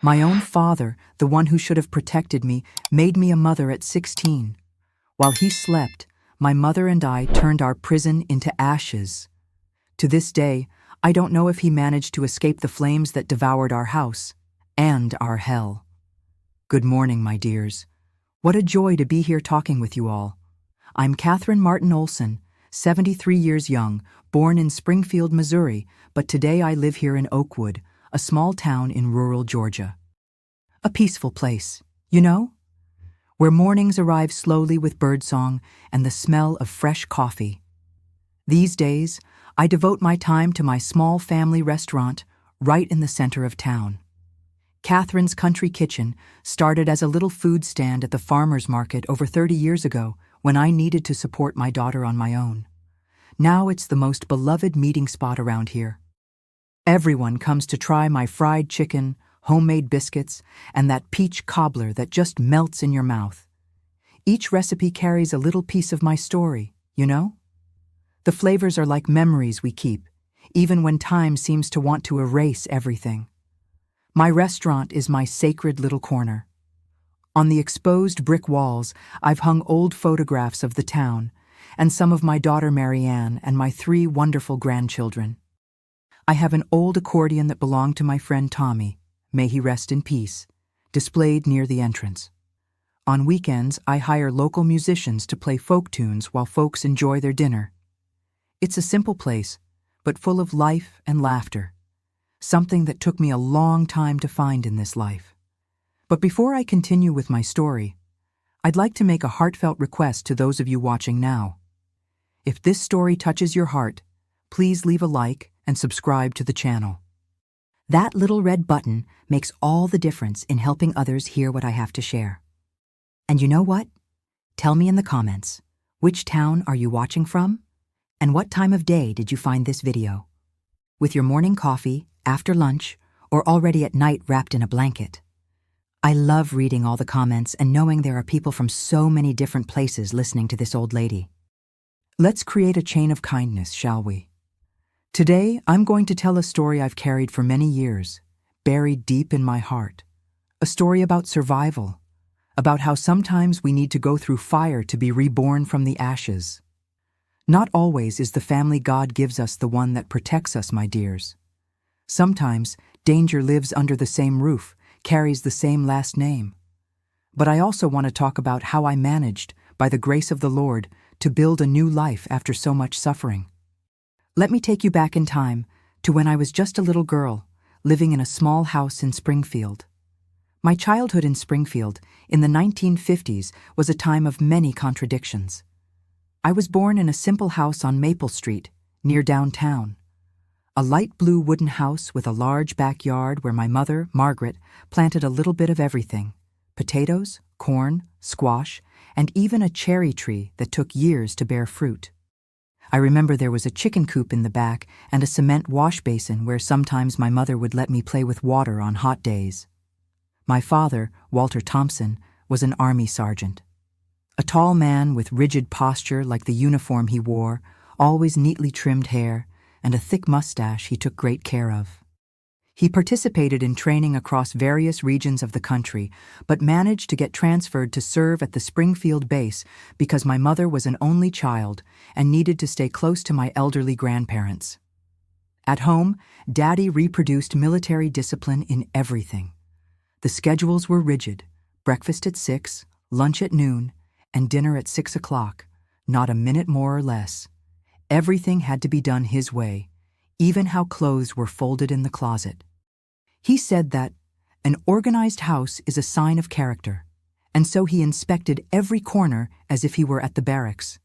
My own father, the one who should have protected me, made me a mother at 16. While he slept, my mother and I turned our prison into ashes. To this day, I don't know if he managed to escape the flames that devoured our house and our hell. Good morning, my dears. What a joy to be here talking with you all. I'm Catherine Martin Olson, 73 years young, born in Springfield, Missouri, but today I live here in Oakwood, a small town in rural Georgia. A peaceful place, you know? Where mornings arrive slowly with birdsong and the smell of fresh coffee. These days, I devote my time to my small family restaurant right in the center of town. Catherine's Country Kitchen started as a little food stand at the farmer's market over 30 years ago when I needed to support my daughter on my own. Now it's the most beloved meeting spot around here. Everyone comes to try my fried chicken, homemade biscuits, and that peach cobbler that just melts in your mouth. Each recipe carries a little piece of my story, you know? The flavors are like memories we keep, even when time seems to want to erase everything. My restaurant is my sacred little corner. On the exposed brick walls, I've hung old photographs of the town and some of my daughter Marianne and my 3 wonderful grandchildren. I have an old accordion that belonged to my friend Tommy, may he rest in peace, displayed near the entrance. On weekends, I hire local musicians to play folk tunes while folks enjoy their dinner. It's a simple place, but full of life and laughter, something that took me a long time to find in this life. But before I continue with my story, I'd like to make a heartfelt request to those of you watching now. If this story touches your heart, please leave a like and subscribe to the channel. That little red button makes all the difference in helping others hear what I have to share. And you know what? Tell me in the comments, which town are you watching from? And what time of day did you find this video? With your morning coffee, after lunch, or already at night wrapped in a blanket? I love reading all the comments and knowing there are people from so many different places listening to this old lady. Let's create a chain of kindness, shall we? Today, I'm going to tell a story I've carried for many years, buried deep in my heart. A story about survival, about how sometimes we need to go through fire to be reborn from the ashes. Not always is the family God gives us the one that protects us, my dears. Sometimes, danger lives under the same roof, carries the same last name. But I also want to talk about how I managed, by the grace of the Lord, to build a new life after so much suffering. Let me take you back in time to when I was just a little girl, living in a small house in Springfield. My childhood in Springfield, in the 1950s, was a time of many contradictions. I was born in a simple house on Maple Street, near downtown. A light blue wooden house with a large backyard where my mother, Margaret, planted a little bit of everything: potatoes, corn, squash, and even a cherry tree that took years to bear fruit. I remember there was a chicken coop in the back and a cement wash basin where sometimes my mother would let me play with water on hot days. My father, Walter Thompson, was an Army sergeant. A tall man with rigid posture like the uniform he wore, always neatly trimmed hair, and a thick mustache he took great care of. He participated in training across various regions of the country, but managed to get transferred to serve at the Springfield base because my mother was an only child and needed to stay close to my elderly grandparents. At home, Daddy reproduced military discipline in everything. The schedules were rigid: breakfast at 6, lunch at noon, and dinner at 6 o'clock, not a minute more or less. Everything had to be done his way, even how clothes were folded in the closet. He said that an organized house is a sign of character, and so he inspected every corner as if he were at the barracks.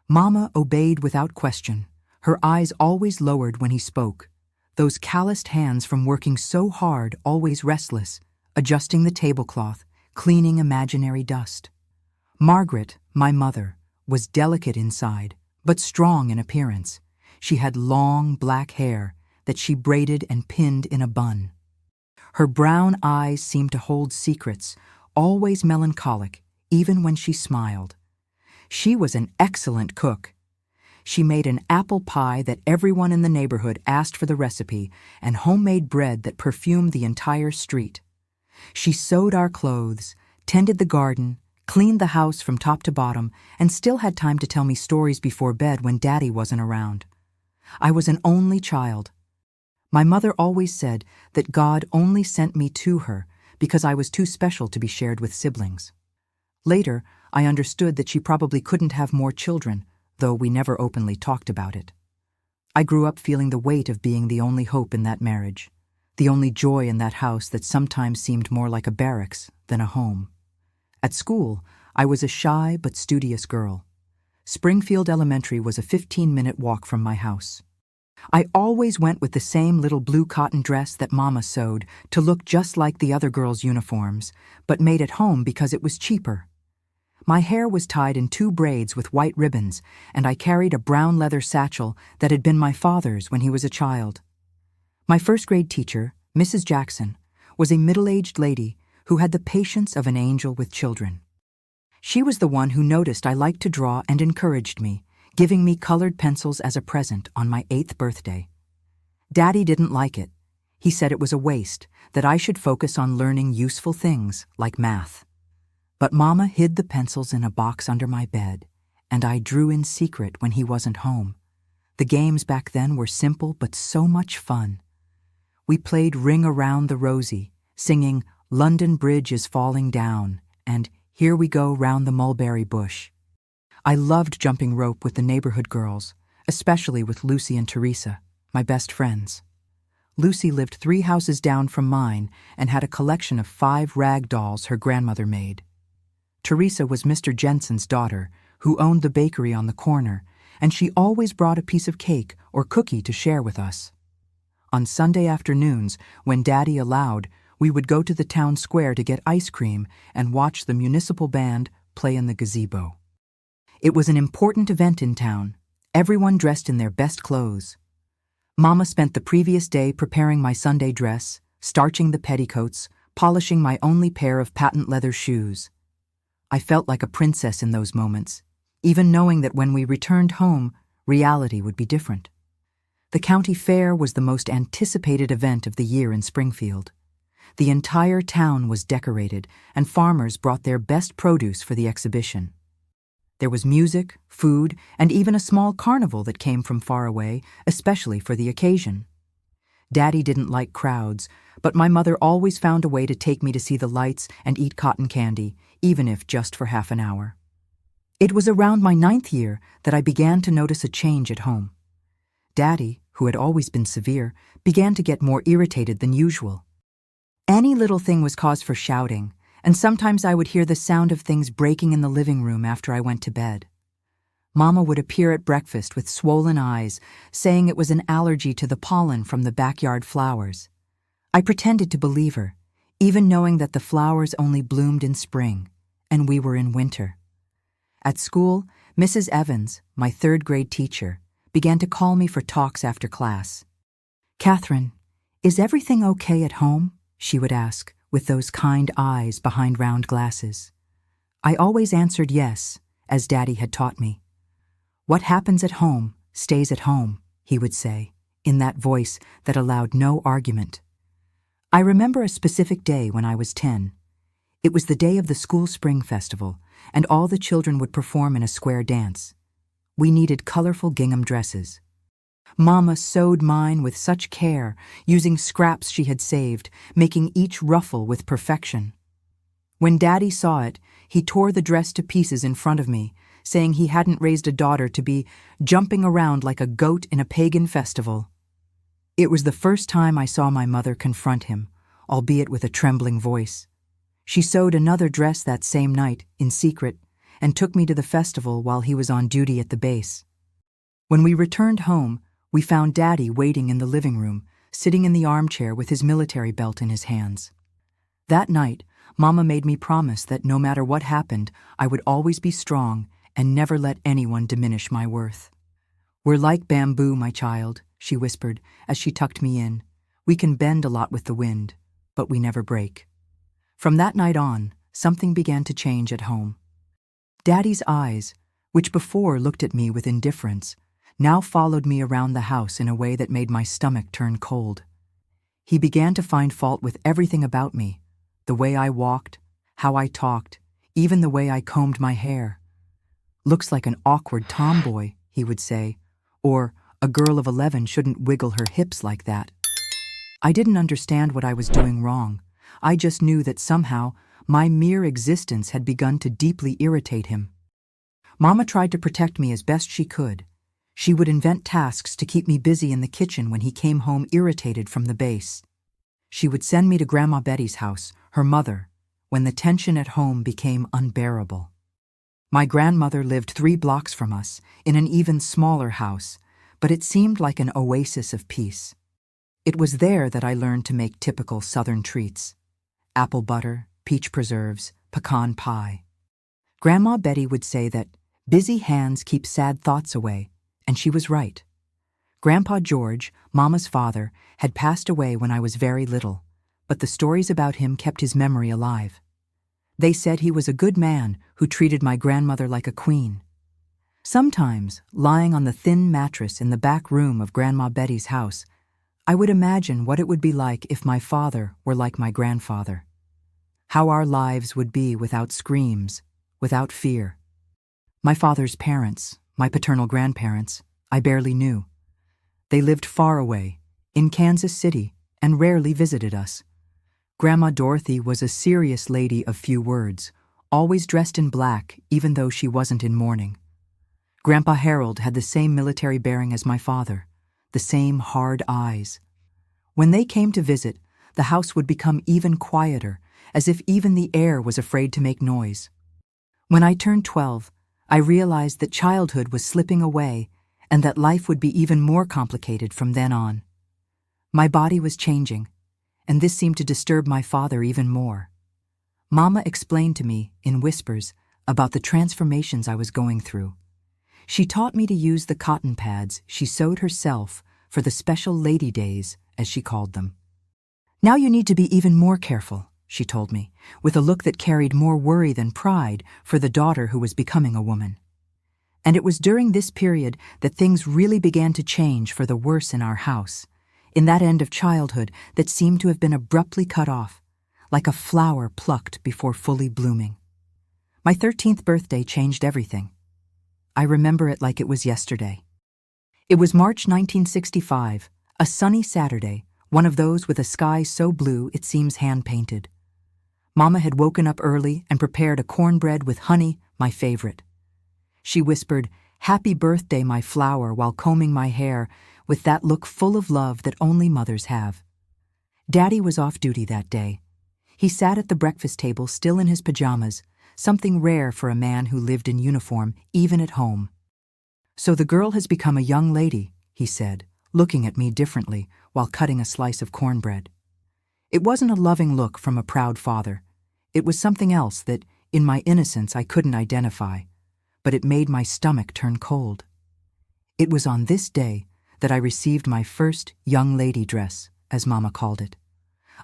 Mama obeyed without question, her eyes always lowered when he spoke, those calloused hands from working so hard always restless, adjusting the tablecloth, cleaning imaginary dust. Margaret, my mother, was delicate inside, but strong in appearance. She had long black hair that she braided and pinned in a bun. Her brown eyes seemed to hold secrets, always melancholic, even when she smiled. She was an excellent cook. She made an apple pie that everyone in the neighborhood asked for the recipe and homemade bread that perfumed the entire street. She sewed our clothes, tended the garden, cleaned the house from top to bottom, and still had time to tell me stories before bed when Daddy wasn't around. I was an only child. My mother always said that God only sent me to her because I was too special to be shared with siblings. Later, I understood that she probably couldn't have more children, though we never openly talked about it. I grew up feeling the weight of being the only hope in that marriage, the only joy in that house that sometimes seemed more like a barracks than a home. At school, I was a shy but studious girl. Springfield Elementary was a 15-minute walk from my house. I always went with the same little blue cotton dress that Mama sewed to look just like the other girls' uniforms, but made at home because it was cheaper. My hair was tied in 2 braids with white ribbons, and I carried a brown leather satchel that had been my father's when he was a child. My first-grade teacher, Mrs. Jackson, was a middle-aged lady who had the patience of an angel with children. She was the one who noticed I liked to draw and encouraged me, giving me colored pencils as a present on my 8th birthday. Daddy didn't like it. He said it was a waste, that I should focus on learning useful things like math. But Mama hid the pencils in a box under my bed, and I drew in secret when he wasn't home. The games back then were simple but so much fun. We played Ring Around the Rosie, singing London Bridge is Falling Down, and Here We Go Round the Mulberry Bush. I loved jumping rope with the neighborhood girls, especially with Lucy and Teresa, my best friends. Lucy lived 3 houses down from mine and had a collection of 5 rag dolls her grandmother made. Teresa was Mr. Jensen's daughter, who owned the bakery on the corner, and she always brought a piece of cake or cookie to share with us. On Sunday afternoons, when Daddy allowed, we would go to the town square to get ice cream and watch the municipal band play in the gazebo. It was an important event in town, everyone dressed in their best clothes. Mama spent the previous day preparing my Sunday dress, starching the petticoats, polishing my only pair of patent leather shoes. I felt like a princess in those moments, even knowing that when we returned home, reality would be different. The county fair was the most anticipated event of the year in Springfield. The entire town was decorated, and farmers brought their best produce for the exhibition. There was music, food, and even a small carnival that came from far away, especially for the occasion. Daddy didn't like crowds, but my mother always found a way to take me to see the lights and eat cotton candy, even if just for half an hour. It was around my 9th year that I began to notice a change at home. Daddy, who had always been severe, began to get more irritated than usual. Any little thing was cause for shouting, and sometimes I would hear the sound of things breaking in the living room after I went to bed. Mama would appear at breakfast with swollen eyes, saying it was an allergy to the pollen from the backyard flowers. I pretended to believe her, even knowing that the flowers only bloomed in spring, and we were in winter. At school, Mrs. Evans, my 3rd-grade teacher, began to call me for talks after class. "Catherine, is everything okay at home?" she would ask, with those kind eyes behind round glasses. I always answered yes, as Daddy had taught me. "What happens at home stays at home," he would say, in that voice that allowed no argument. I remember a specific day when I was 10. It was the day of the school spring festival, and all the children would perform in a square dance. We needed colorful gingham dresses. Mama sewed mine with such care, using scraps she had saved, making each ruffle with perfection. When Daddy saw it, he tore the dress to pieces in front of me, saying he hadn't raised a daughter to be jumping around like a goat in a pagan festival. It was the first time I saw my mother confront him, albeit with a trembling voice. She sewed another dress that same night, in secret, and took me to the festival while he was on duty at the base. When we returned home, we found Daddy waiting in the living room, sitting in the armchair with his military belt in his hands. That night, Mama made me promise that no matter what happened, I would always be strong and never let anyone diminish my worth. "We're like bamboo, my child," she whispered as she tucked me in. "We can bend a lot with the wind, but we never break." From that night on, something began to change at home. Daddy's eyes, which before looked at me with indifference, now followed me around the house in a way that made my stomach turn cold. He began to find fault with everything about me, The way I walked, how I talked, even the way I combed my hair. "Looks like an awkward tomboy," he would say, or "a girl of 11 shouldn't wiggle her hips like that." I didn't understand what I was doing wrong. I just knew that somehow my mere existence had begun to deeply irritate him. Mama tried to protect me as best she could. She would invent tasks to keep me busy in the kitchen when he came home irritated from the base. She would send me to Grandma Betty's house, her mother, when the tension at home became unbearable. My grandmother lived 3 blocks from us, in an even smaller house, but it seemed like an oasis of peace. It was there that I learned to make typical Southern treats: apple butter, peach preserves, pecan pie. Grandma Betty would say that busy hands keep sad thoughts away, and she was right. Grandpa George, Mama's father, had passed away when I was very little, but the stories about him kept his memory alive. They said he was a good man who treated my grandmother like a queen. Sometimes, lying on the thin mattress in the back room of Grandma Betty's house, I would imagine what it would be like if my father were like my grandfather. How our lives would be without screams, without fear. My father's parents, my paternal grandparents, I barely knew. They lived far away, in Kansas City, and rarely visited us. Grandma Dorothy was a serious lady of few words, always dressed in black even though she wasn't in mourning. Grandpa Harold had the same military bearing as my father, the same hard eyes. When they came to visit, the house would become even quieter, as if even the air was afraid to make noise. When I turned 12, I realized that childhood was slipping away and that life would be even more complicated from then on. My body was changing, and this seemed to disturb my father even more. Mama explained to me, in whispers, about the transformations I was going through. She taught me to use the cotton pads she sewed herself for the special lady days, as she called them. "Now you need to be even more careful," she told me, with a look that carried more worry than pride for the daughter who was becoming a woman. And it was during this period that things really began to change for the worse in our house, in that end of childhood that seemed to have been abruptly cut off, like a flower plucked before fully blooming. My 13th birthday changed everything. I remember it like it was yesterday. It was March 1965, a sunny Saturday, one of those with a sky so blue it seems hand-painted. Mama had woken up early and prepared a cornbread with honey, my favorite. She whispered, "Happy birthday, my flower," while combing my hair with that look full of love that only mothers have. Daddy was off duty that day. He sat at the breakfast table still in his pajamas, something rare for a man who lived in uniform, even at home. "So the girl has become a young lady," he said, looking at me differently while cutting a slice of cornbread. It wasn't a loving look from a proud father. It was something else that, in my innocence, I couldn't identify, but it made my stomach turn cold. It was on this day that I received my first young lady dress, as Mama called it.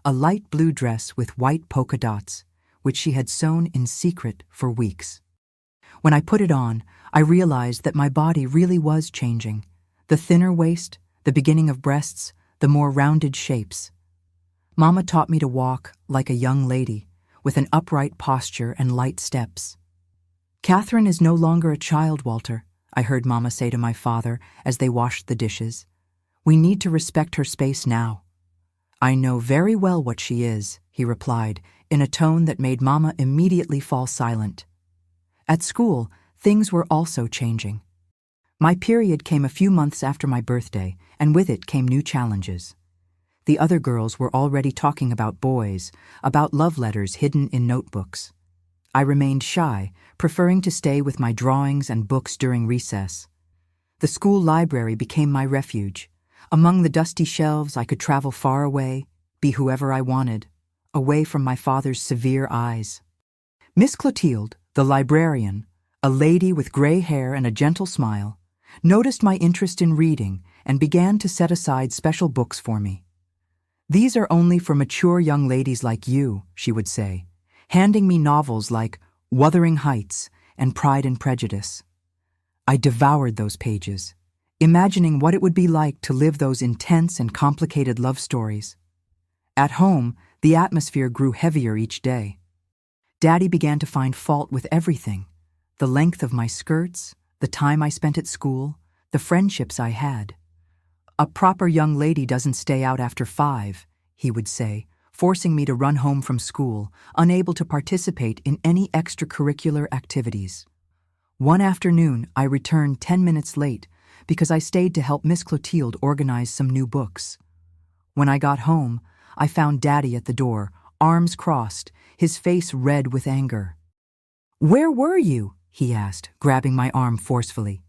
A light blue dress with white polka dots, which she had sewn in secret for weeks. When I put it on, I realized that my body really was changing. The thinner waist, the beginning of breasts, the more rounded shapes. Mama taught me to walk like a young lady, with an upright posture and light steps. "Catherine is no longer a child, Walter," I heard Mama say to my father as they washed the dishes. "We need to respect her space now." "I know very well what she is," he replied, in a tone that made Mama immediately fall silent. At school, things were also changing. My period came a few months after my birthday, and with it came new challenges. The other girls were already talking about boys, about love letters hidden in notebooks. I remained shy, preferring to stay with my drawings and books during recess. The school library became my refuge. Among the dusty shelves, I could travel far away, be whoever I wanted, away from my father's severe eyes. Miss Clotilde, the librarian, a lady with gray hair and a gentle smile, noticed my interest in reading and began to set aside special books for me. "These are only for mature young ladies like you," she would say, handing me novels like Wuthering Heights and Pride and Prejudice. I devoured those pages, imagining what it would be like to live those intense and complicated love stories. At home, The atmosphere grew heavier each day. Daddy began to find fault with everything: the length of my skirts, the time I spent at school, the friendships I had. "A proper young lady doesn't stay out after 5, he would say, forcing me to run home from school, unable to participate in any extracurricular activities. One afternoon, I returned 10 minutes late because I stayed to help Miss Clotilde organize some new books. When I got home, I found Daddy at the door, arms crossed, his face red with anger. "Where were you?" he asked, grabbing my arm forcefully.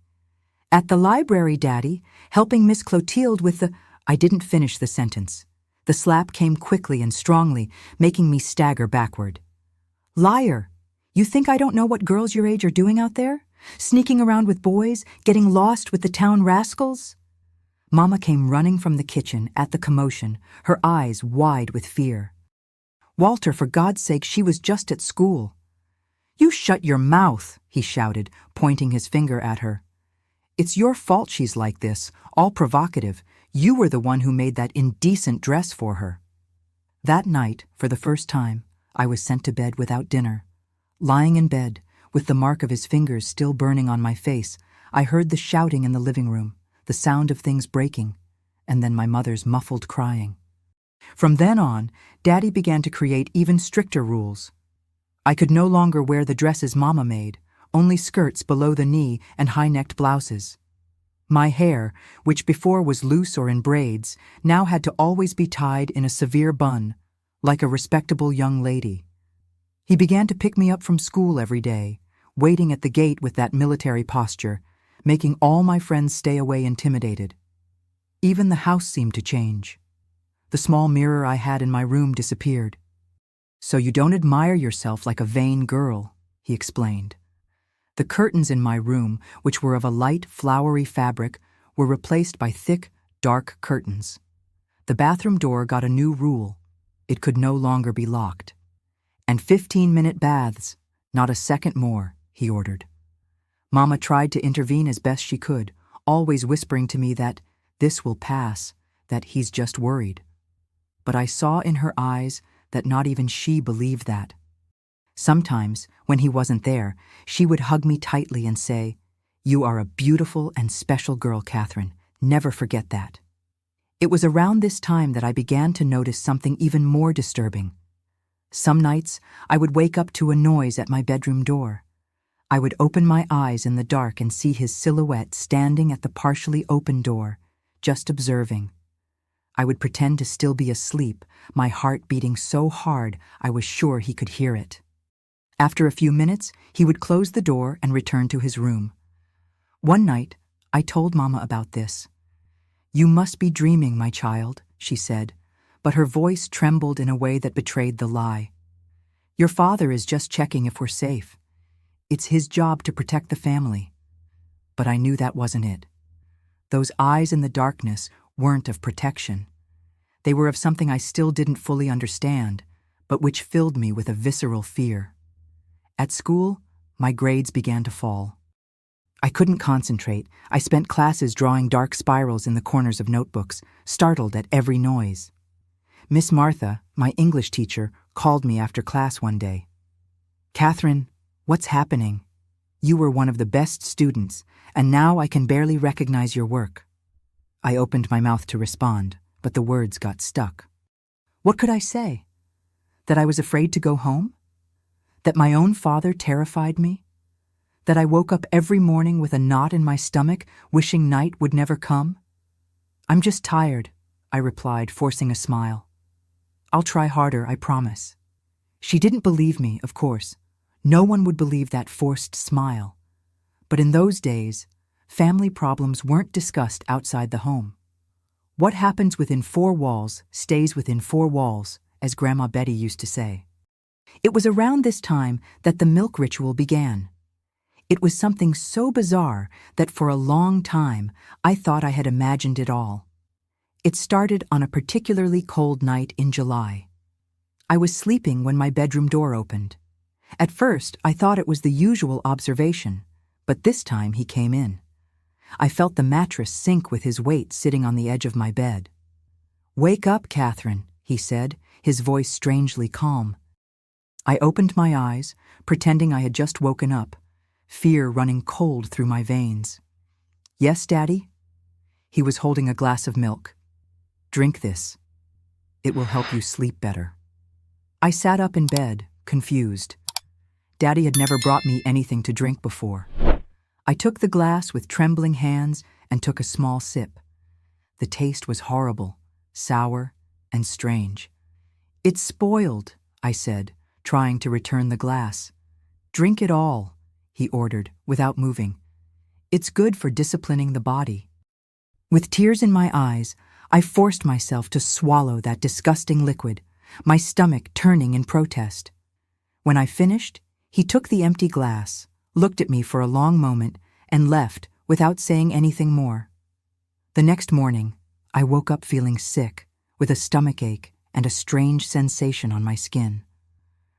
"At the library, Daddy, helping Miss Clotilde with the—" I didn't finish the sentence. The slap came quickly and strongly, making me stagger backward. "Liar! You think I don't know what girls your age are doing out there? Sneaking around with boys, getting lost with the town rascals?" Mama came running from the kitchen at the commotion, her eyes wide with fear. "Walter, for God's sake, she was just at school." "You shut your mouth," he shouted, pointing his finger at her. "It's your fault she's like this, all provocative. You were the one who made that indecent dress for her." That night, for the first time, I was sent to bed without dinner. Lying in bed, with the mark of his fingers still burning on my face, I heard the shouting in the living room, the sound of things breaking, and then my mother's muffled crying. From then on, Daddy began to create even stricter rules. I could no longer wear the dresses Mama made, only skirts below the knee and high-necked blouses. My hair, which before was loose or in braids, now had to always be tied in a severe bun, like a respectable young lady. He began to pick me up from school every day, waiting at the gate with that military posture, making all my friends stay away intimidated. Even the house seemed to change. The small mirror I had in my room disappeared. "So you don't admire yourself like a vain girl," he explained. The curtains in my room, which were of a light, flowery fabric, were replaced by thick, dark curtains. The bathroom door got a new rule: it could no longer be locked. "And 15-minute baths, not a second more," he ordered. Mama tried to intervene as best she could, always whispering to me that this will pass, that he's just worried. But I saw in her eyes that not even she believed that. Sometimes, when he wasn't there, she would hug me tightly and say, "You are a beautiful and special girl, Catherine. Never forget that." It was around this time that I began to notice something even more disturbing. Some nights, I would wake up to a noise at my bedroom door. I would open my eyes in the dark and see his silhouette standing at the partially open door, just observing. I would pretend to still be asleep, my heart beating so hard I was sure he could hear it. After a few minutes, he would close the door and return to his room. One night, I told Mama about this. "You must be dreaming, my child," she said, but her voice trembled in a way that betrayed the lie. "Your father is just checking if we're safe. It's his job to protect the family." But I knew that wasn't it. Those eyes in the darkness weren't of protection. They were of something I still didn't fully understand, but which filled me with a visceral fear. At school, my grades began to fall. I couldn't concentrate. I spent classes drawing dark spirals in the corners of notebooks, startled at every noise. Miss Martha, my English teacher, called me after class one day. "Catherine, what's happening? You were one of the best students, and now I can barely recognize your work." I opened my mouth to respond, but the words got stuck. What could I say? That I was afraid to go home? That my own father terrified me? That I woke up every morning with a knot in my stomach, wishing night would never come? "I'm just tired," I replied, forcing a smile. "I'll try harder, I promise." She didn't believe me, of course. No one would believe that forced smile. But in those days, family problems weren't discussed outside the home. What happens within 4 walls stays within 4 walls, as Grandma Betty used to say. It was around this time that the milk ritual began. It was something so bizarre that for a long time I thought I had imagined it all. It started on a particularly cold night in July. I was sleeping when my bedroom door opened. At first, I thought it was the usual observation, but this time he came in. I felt the mattress sink with his weight sitting on the edge of my bed. "Wake up, Catherine," he said, his voice strangely calm. I opened my eyes, pretending I had just woken up, fear running cold through my veins. "Yes, Daddy?" He was holding a glass of milk. "Drink this. It will help you sleep better." I sat up in bed, confused. Daddy had never brought me anything to drink before. I took the glass with trembling hands and took a small sip. The taste was horrible, sour, and strange. "It's spoiled," I said, trying to return the glass. "Drink it all," he ordered, without moving. "It's good for disciplining the body." With tears in my eyes, I forced myself to swallow that disgusting liquid, my stomach turning in protest. When I finished, he took the empty glass, looked at me for a long moment, and left without saying anything more. The next morning, I woke up feeling sick, with a stomachache and a strange sensation on my skin.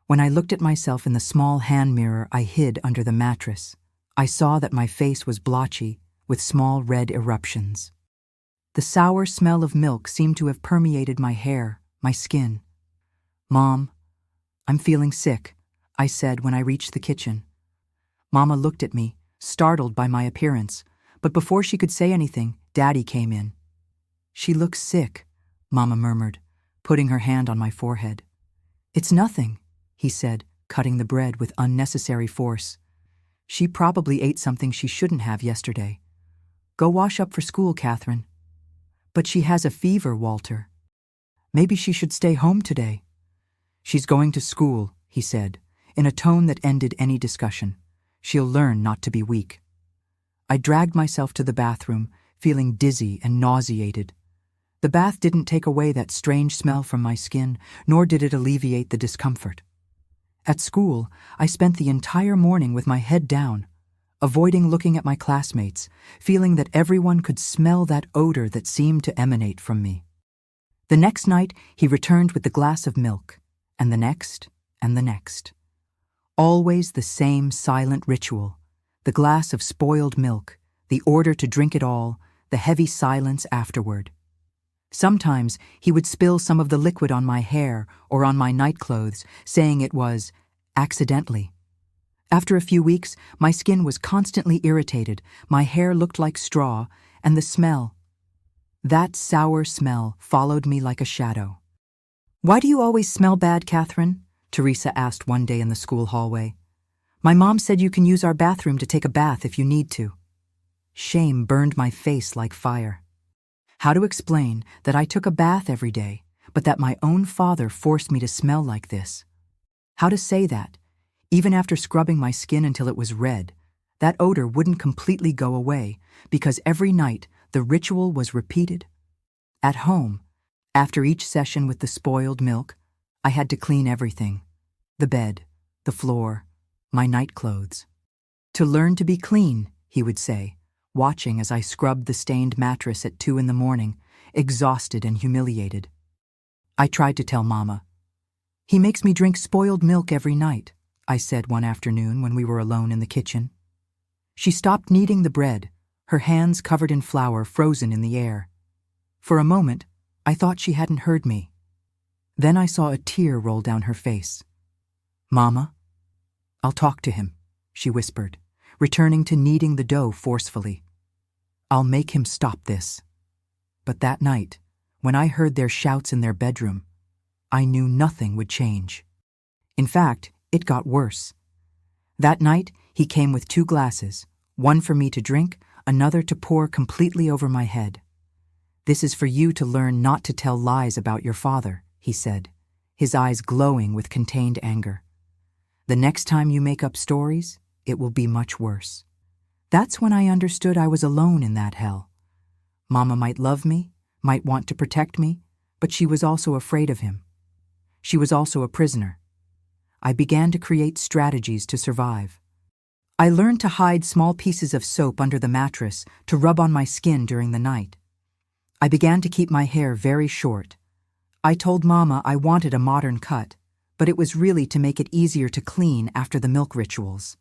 When I looked at myself in the small hand mirror I hid under the mattress, I saw that my face was blotchy, with small red eruptions. The sour smell of milk seemed to have permeated my hair, my skin. "Mom, I'm feeling sick," I said when I reached the kitchen. Mama looked at me, startled by my appearance, but before she could say anything, Daddy came in. "She looks sick," Mama murmured, putting her hand on my forehead. "It's nothing," he said, cutting the bread with unnecessary force. "She probably ate something she shouldn't have yesterday. Go wash up for school, Catherine." "But she has a fever, Walter. Maybe she should stay home today." "She's going to school," he said, in a tone that ended any discussion. "She'll learn not to be weak." I dragged myself to the bathroom, feeling dizzy and nauseated. The bath didn't take away that strange smell from my skin, nor did it alleviate the discomfort. At school, I spent the entire morning with my head down, avoiding looking at my classmates, feeling that everyone could smell that odor that seemed to emanate from me. The next night, he returned with the glass of milk, and the next, and the next. Always the same silent ritual, the glass of spoiled milk, the order to drink it all, the heavy silence afterward. Sometimes he would spill some of the liquid on my hair or on my nightclothes, saying it was accidentally. After a few weeks, my skin was constantly irritated, my hair looked like straw, and the smell, that sour smell, followed me like a shadow. "Why do you always smell bad, Catherine?" Teresa asked one day in the school hallway. "My mom said you can use our bathroom to take a bath if you need to." Shame burned my face like fire. How to explain that I took a bath every day, but that my own father forced me to smell like this? How to say that, even after scrubbing my skin until it was red, that odor wouldn't completely go away because every night the ritual was repeated? At home, after each session with the spoiled milk, I had to clean everything: the bed, the floor, my nightclothes. "To learn to be clean," he would say, watching as I scrubbed the stained mattress at 2 a.m, exhausted and humiliated. I tried to tell Mama. "He makes me drink spoiled milk every night," I said one afternoon when we were alone in the kitchen. She stopped kneading the bread, her hands covered in flour frozen in the air. For a moment, I thought she hadn't heard me. Then I saw a tear roll down her face. "Mama, I'll talk to him," she whispered, returning to kneading the dough forcefully. "I'll make him stop this." But that night, when I heard their shouts in their bedroom, I knew nothing would change. In fact, it got worse. That night, he came with 2 glasses, one for me to drink, another to pour completely over my head. "This is for you to learn not to tell lies about your father," he said, his eyes glowing with contained anger. "The next time you make up stories, it will be much worse." That's when I understood I was alone in that hell. Mama might love me, might want to protect me, but she was also afraid of him. She was also a prisoner. I began to create strategies to survive. I learned to hide small pieces of soap under the mattress to rub on my skin during the night. I began to keep my hair very short. I told Mama I wanted a modern cut, but it was really to make it easier to clean after the milk rituals.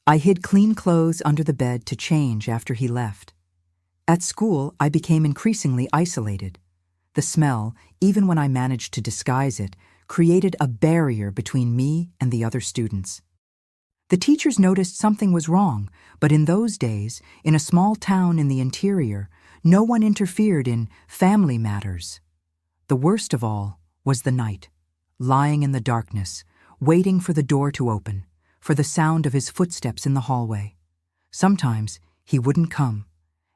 I hid clean clothes under the bed to change after he left. At school, I became increasingly isolated. The smell, even when I managed to disguise it, created a barrier between me and the other students. The teachers noticed something was wrong, but in those days, in a small town in the interior, no one interfered in family matters. The worst of all was the night, lying in the darkness, waiting for the door to open, for the sound of his footsteps in the hallway. Sometimes he wouldn't come,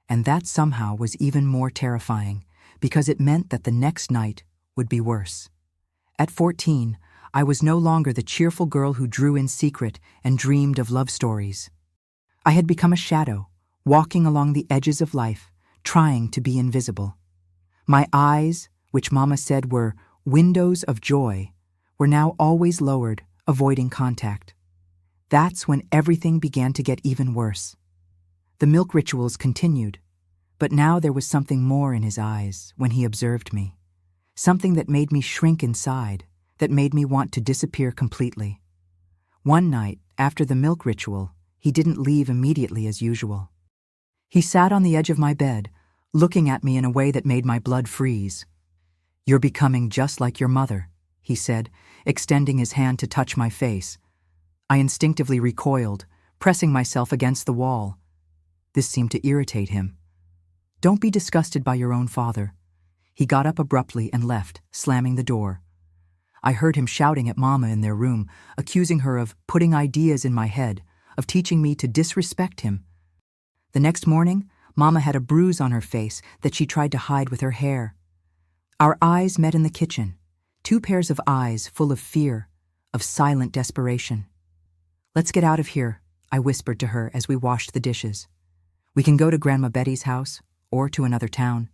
and that somehow was even more terrifying, because it meant that the next night would be worse. At 14, I was no longer the cheerful girl who drew in secret and dreamed of love stories. I had become a shadow, walking along the edges of life, trying to be invisible. My eyes, which Mama said were windows of joy, were now always lowered, avoiding contact. That's when everything began to get even worse. The milk rituals continued, but now there was something more in his eyes when he observed me. Something that made me shrink inside, that made me want to disappear completely. One night, after the milk ritual, he didn't leave immediately as usual. He sat on the edge of my bed, looking at me in a way that made my blood freeze. "You're becoming just like your mother," he said, extending his hand to touch my face. I instinctively recoiled, pressing myself against the wall. This seemed to irritate him. "Don't be disgusted by your own father." He got up abruptly and left, slamming the door. I heard him shouting at Mama in their room, accusing her of putting ideas in my head, of teaching me to disrespect him. The next morning, Mama had a bruise on her face that she tried to hide with her hair. Our eyes met in the kitchen, two pairs of eyes full of fear, of silent desperation. "Let's get out of here," I whispered to her as we washed the dishes. "We can go to Grandma Betty's house, or to another town."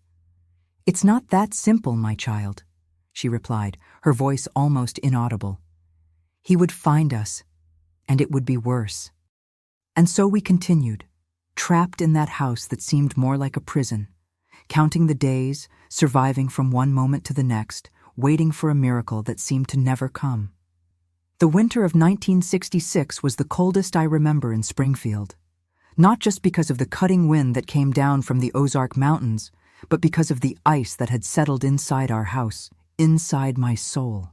"It's not that simple, my child," she replied, her voice almost inaudible. "He would find us, and it would be worse." And so we continued, trapped in that house that seemed more like a prison, counting the days, surviving from one moment to the next, waiting for a miracle that seemed to never come. The winter of 1966 was the coldest I remember in Springfield, not just because of the cutting wind that came down from the Ozark Mountains, but because of the ice that had settled inside our house, inside my soul.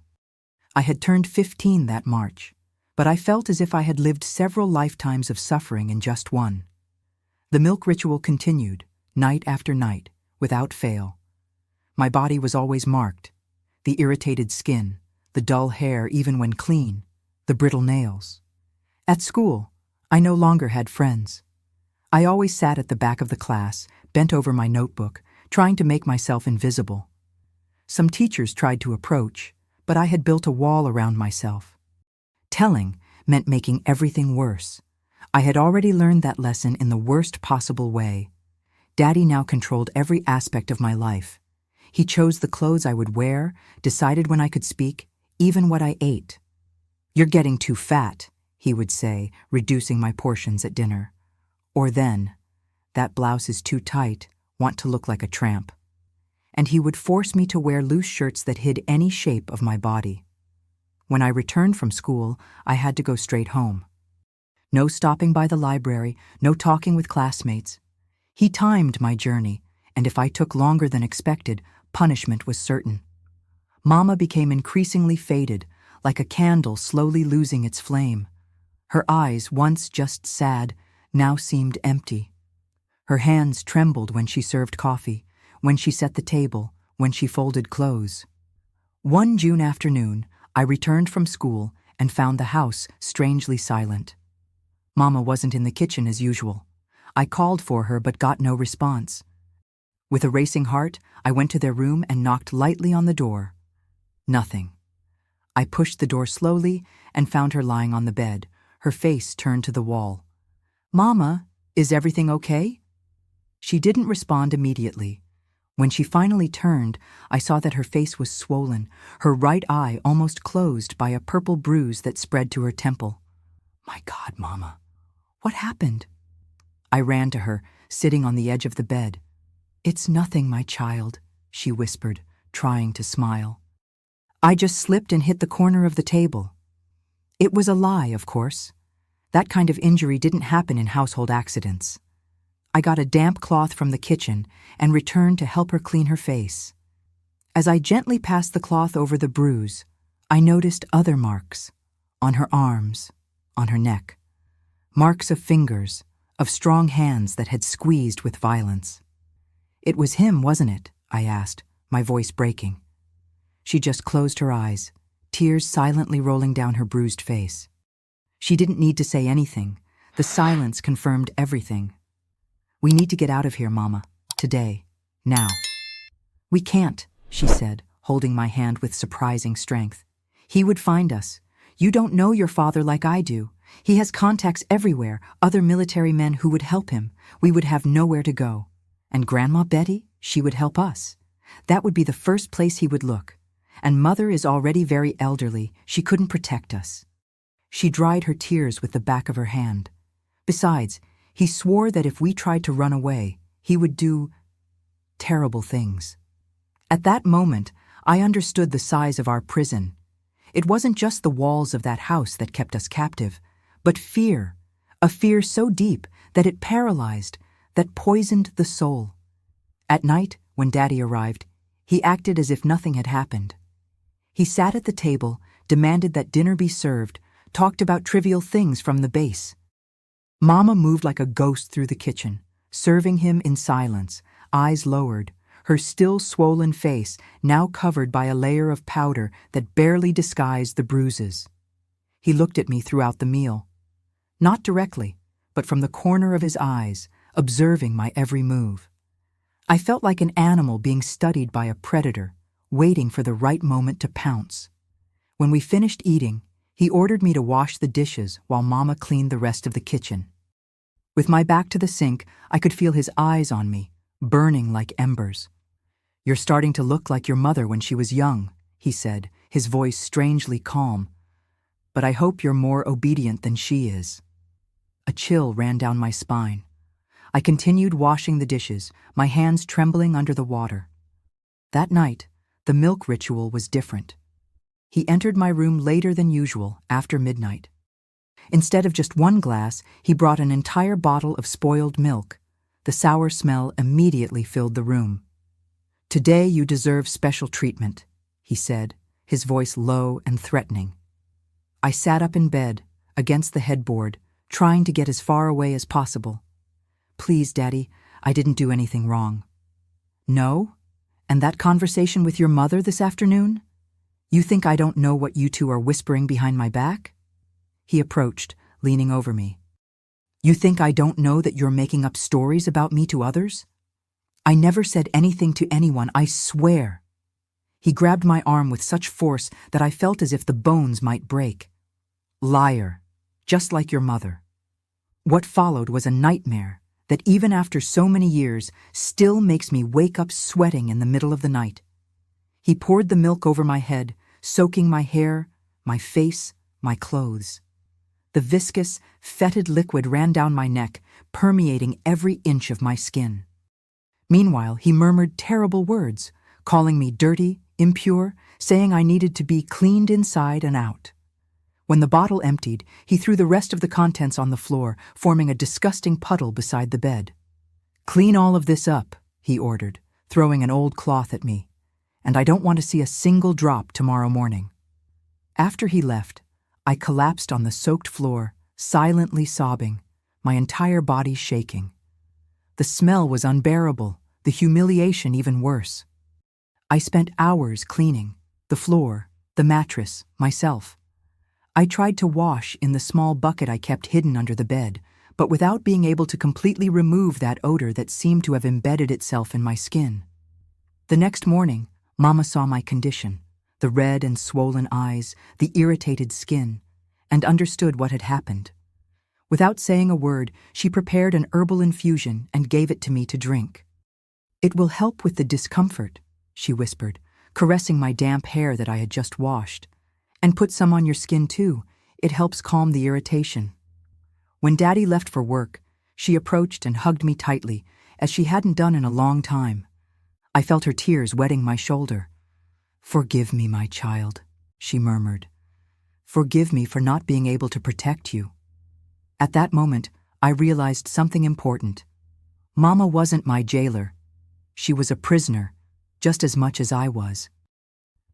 I had turned 15 that March, but I felt as if I had lived several lifetimes of suffering in just one. The milk ritual continued, night after night, without fail. My body was always marked, the irritated skin, the dull hair even when clean, the brittle nails. At school, I no longer had friends. I always sat at the back of the class, bent over my notebook, trying to make myself invisible. Some teachers tried to approach, but I had built a wall around myself. Telling meant making everything worse. I had already learned that lesson in the worst possible way. Daddy now controlled every aspect of my life. He chose the clothes I would wear, decided when I could speak, even what I ate. "You're getting too fat," he would say, reducing my portions at dinner. Or then, "That blouse is too tight, want to look like a tramp." And he would force me to wear loose shirts that hid any shape of my body. When I returned from school, I had to go straight home. No stopping by the library, no talking with classmates. He timed my journey, and if I took longer than expected, punishment was certain. Mama became increasingly faded, like a candle slowly losing its flame. Her eyes, once just sad, now seemed empty. Her hands trembled when she served coffee, when she set the table, when she folded clothes. One June afternoon, I returned from school and found the house strangely silent. Mama wasn't in the kitchen as usual. I called for her but got no response. With a racing heart, I went to their room and knocked lightly on the door. Nothing. I pushed the door slowly and found her lying on the bed, her face turned to the wall. "Mama, is everything okay?" She didn't respond immediately. When she finally turned, I saw that her face was swollen, her right eye almost closed by a purple bruise that spread to her temple. "My God, Mama, what happened?" I ran to her, sitting on the edge of the bed. "It's nothing, my child," she whispered, trying to smile. "I just slipped and hit the corner of the table." It was a lie, of course. That kind of injury didn't happen in household accidents. I got a damp cloth from the kitchen and returned to help her clean her face. As I gently passed the cloth over the bruise, I noticed other marks, on her arms, on her neck. Marks of fingers, of strong hands that had squeezed with violence. "It was him, wasn't it?" I asked, my voice breaking. She just closed her eyes, tears silently rolling down her bruised face. She didn't need to say anything. The silence confirmed everything. "We need to get out of here, Mama. Today. Now." "We can't," she said, holding my hand with surprising strength. "He would find us. You don't know your father like I do. He has contacts everywhere, other military men who would help him. We would have nowhere to go. And Grandma Betty, she would help us. That would be the first place he would look. And Mother is already very elderly. She couldn't protect us." She dried her tears with the back of her hand. Besides, he swore that if we tried to run away, he would do terrible things. At that moment, I understood the size of our prison. It wasn't just the walls of that house that kept us captive, but fear, a fear so deep that it paralyzed, that poisoned the soul. At night, when Daddy arrived, he acted as if nothing had happened. He sat at the table, demanded that dinner be served, talked about trivial things from the base. Mama moved like a ghost through the kitchen, serving him in silence, eyes lowered, her still swollen face now covered by a layer of powder that barely disguised the bruises. He looked at me throughout the meal. Not directly, but from the corner of his eyes, observing my every move. I felt like an animal being studied by a predator, waiting for the right moment to pounce. When we finished eating, he ordered me to wash the dishes while Mama cleaned the rest of the kitchen. With my back to the sink, I could feel his eyes on me, burning like embers. "You're starting to look like your mother when she was young," he said, his voice strangely calm. "But I hope you're more obedient than she is." A chill ran down my spine. I continued washing the dishes, my hands trembling under the water. That night, the milk ritual was different. He entered my room later than usual, after midnight. Instead of just one glass, he brought an entire bottle of spoiled milk. The sour smell immediately filled the room. "Today you deserve special treatment," he said, his voice low and threatening. I sat up in bed, against the headboard, trying to get as far away as possible. "Please, Daddy, I didn't do anything wrong." "No? And that conversation with your mother this afternoon? You think I don't know what you two are whispering behind my back?" He approached, leaning over me. "You think I don't know that you're making up stories about me to others? I never said anything to anyone, I swear." He grabbed my arm with such force that I felt as if the bones might break. "Liar, just like your mother." What followed was a nightmare that even after so many years still makes me wake up sweating in the middle of the night. He poured the milk over my head, soaking my hair, my face, my clothes. The viscous, fetid liquid ran down my neck, permeating every inch of my skin. Meanwhile, he murmured terrible words, calling me dirty, impure, saying I needed to be cleaned inside and out. When the bottle emptied, he threw the rest of the contents on the floor, forming a disgusting puddle beside the bed. "Clean all of this up," he ordered, throwing an old cloth at me. "And I don't want to see a single drop tomorrow morning." After he left, I collapsed on the soaked floor, silently sobbing, my entire body shaking. The smell was unbearable, the humiliation even worse. I spent hours cleaning, the floor, the mattress, myself. I tried to wash in the small bucket I kept hidden under the bed, but without being able to completely remove that odor that seemed to have embedded itself in my skin. The next morning, Mama saw my condition, the red and swollen eyes, the irritated skin, and understood what had happened. Without saying a word, she prepared an herbal infusion and gave it to me to drink. "It will help with the discomfort," she whispered, caressing my damp hair that I had just washed. "And put some on your skin too. It helps calm the irritation." When Daddy left for work, she approached and hugged me tightly, as she hadn't done in a long time. I felt her tears wetting my shoulder. "Forgive me, my child," she murmured. "Forgive me for not being able to protect you." At that moment, I realized something important. Mama wasn't my jailer. She was a prisoner, just as much as I was.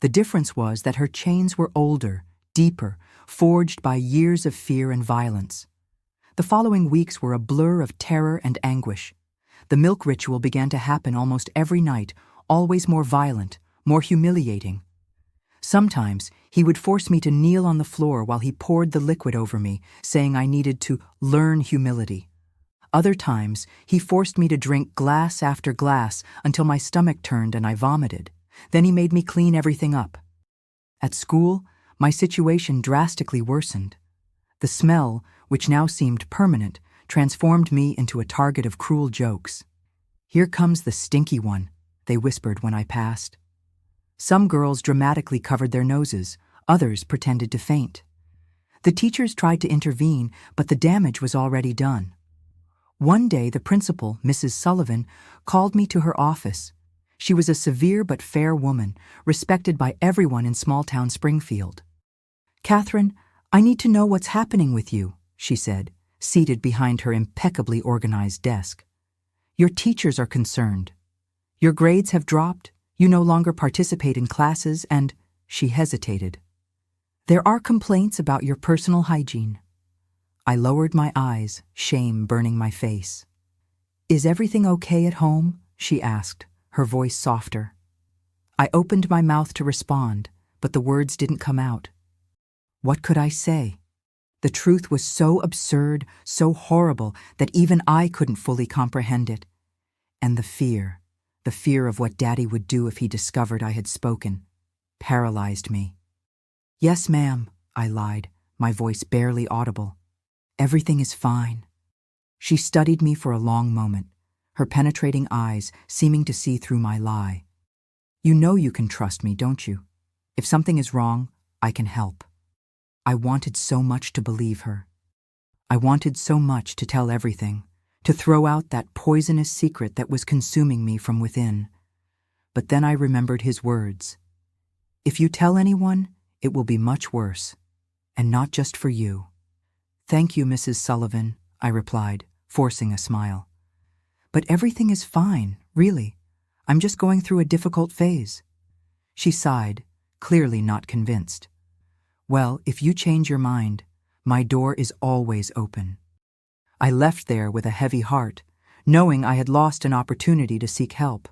The difference was that her chains were older, deeper, forged by years of fear and violence. The following weeks were a blur of terror and anguish. The milk ritual began to happen almost every night, always more violent, more humiliating. Sometimes he would force me to kneel on the floor while he poured the liquid over me, saying I needed to learn humility. Other times, he forced me to drink glass after glass until my stomach turned and I vomited. Then he made me clean everything up. At school, my situation drastically worsened. The smell, which now seemed permanent, transformed me into a target of cruel jokes. "Here comes the stinky one," they whispered when I passed. Some girls dramatically covered their noses, others pretended to faint. The teachers tried to intervene, but the damage was already done. One day, the principal, Mrs. Sullivan, called me to her office. She was a severe but fair woman, respected by everyone in small-town Springfield. "Catherine, I need to know what's happening with you," she said, seated behind her impeccably organized desk. "Your teachers are concerned. Your grades have dropped, you no longer participate in classes, and—" she hesitated. "There are complaints about your personal hygiene." I lowered my eyes, shame burning my face. "Is everything okay at home?" she asked, her voice softer. I opened my mouth to respond, but the words didn't come out. What could I say? The truth was so absurd, so horrible, that even I couldn't fully comprehend it. And the fear of what Daddy would do if he discovered I had spoken, paralyzed me. "Yes, ma'am," I lied, my voice barely audible. "Everything is fine." She studied me for a long moment, her penetrating eyes seeming to see through my lie. "You know you can trust me, don't you? If something is wrong, I can help." I wanted so much to believe her. I wanted so much to tell everything, to throw out that poisonous secret that was consuming me from within. But then I remembered his words. "If you tell anyone, it will be much worse, and not just for you." "Thank you, Mrs. Sullivan," I replied, forcing a smile. "But everything is fine, really. I'm just going through a difficult phase." She sighed, clearly not convinced. "Well, if you change your mind, my door is always open." I left there with a heavy heart, knowing I had lost an opportunity to seek help.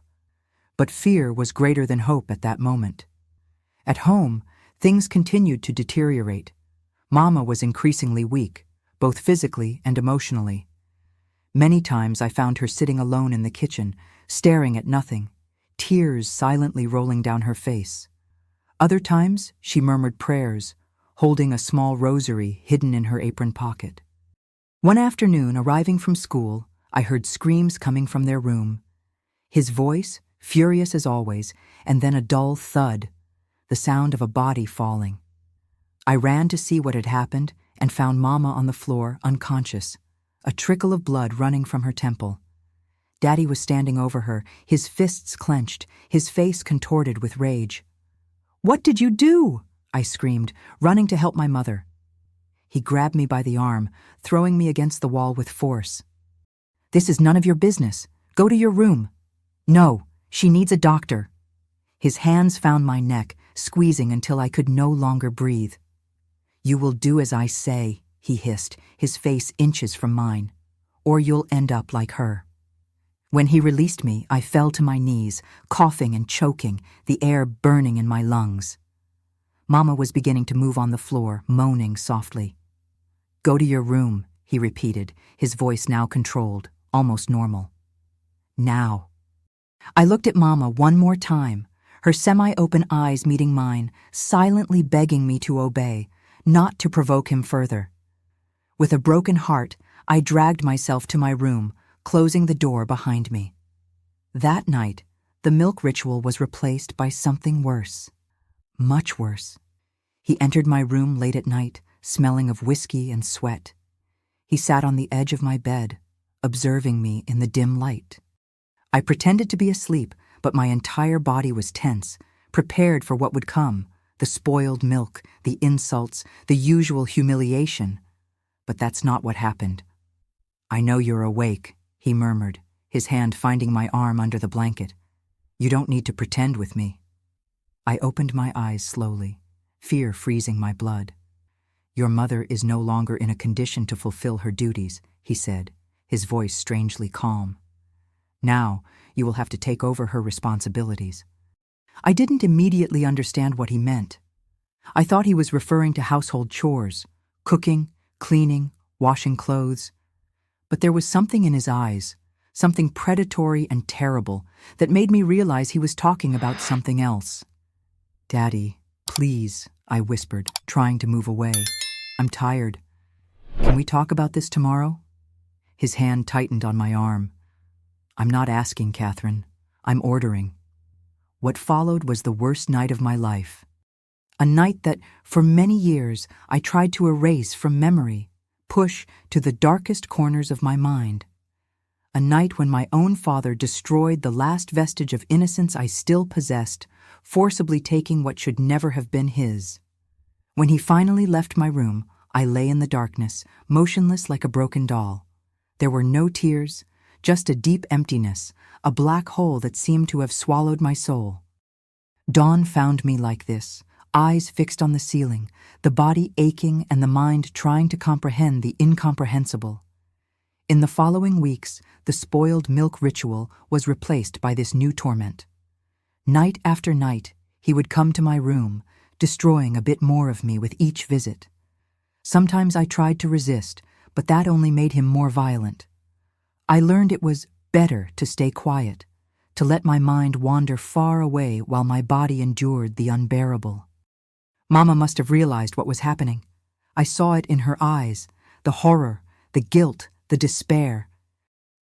But fear was greater than hope at that moment. At home, things continued to deteriorate. Mama was increasingly weak, both physically and emotionally. Many times I found her sitting alone in the kitchen, staring at nothing, tears silently rolling down her face. Other times, she murmured prayers, holding a small rosary hidden in her apron pocket. One afternoon, arriving from school, I heard screams coming from their room. His voice, furious as always, and then a dull thud, the sound of a body falling. I ran to see what had happened and found Mama on the floor, unconscious, a trickle of blood running from her temple. Daddy was standing over her, his fists clenched, his face contorted with rage. "What did you do?" I screamed, running to help my mother. He grabbed me by the arm, throwing me against the wall with force. "This is none of your business. Go to your room." "No, she needs a doctor." His hands found my neck, squeezing until I could no longer breathe. "You will do as I say," he hissed, his face inches from mine, "or you'll end up like her." When he released me, I fell to my knees, coughing and choking, the air burning in my lungs. Mama was beginning to move on the floor, moaning softly. "Go to your room," he repeated, his voice now controlled, almost normal. "Now." I looked at Mama one more time, her semi-open eyes meeting mine, silently begging me to obey, not to provoke him further. With a broken heart, I dragged myself to my room, closing the door behind me. That night, the milk ritual was replaced by something worse. Much worse. He entered my room late at night, smelling of whiskey and sweat. He sat on the edge of my bed, observing me in the dim light. I pretended to be asleep, but my entire body was tense, prepared for what would come, the spoiled milk, the insults, the usual humiliation. But that's not what happened. "I know you're awake," he murmured, his hand finding my arm under the blanket. You don't need to pretend with me. I opened my eyes slowly, fear freezing my blood. Your mother is no longer in a condition to fulfill her duties, he said, his voice strangely calm. Now, you will have to take over her responsibilities. I didn't immediately understand what he meant. I thought he was referring to household chores, cooking, cleaning, washing clothes. But there was something in his eyes, something predatory and terrible, that made me realize he was talking about something else. Daddy, please, I whispered, trying to move away. I'm tired. Can we talk about this tomorrow? His hand tightened on my arm. I'm not asking, Catherine. I'm ordering. What followed was the worst night of my life. A night that, for many years, I tried to erase from memory, push to the darkest corners of my mind. A night when my own father destroyed the last vestige of innocence I still possessed, forcibly taking what should never have been his. When he finally left my room, I lay in the darkness, motionless like a broken doll. There were no tears, just a deep emptiness, a black hole that seemed to have swallowed my soul. Dawn found me like this, eyes fixed on the ceiling, the body aching and the mind trying to comprehend the incomprehensible. In the following weeks, the spoiled milk ritual was replaced by this new torment. Night after night, he would come to my room, destroying a bit more of me with each visit. Sometimes I tried to resist, but that only made him more violent. I learned it was better to stay quiet, to let my mind wander far away while my body endured the unbearable. Mama must have realized what was happening. I saw it in her eyes, the horror, the guilt, the despair.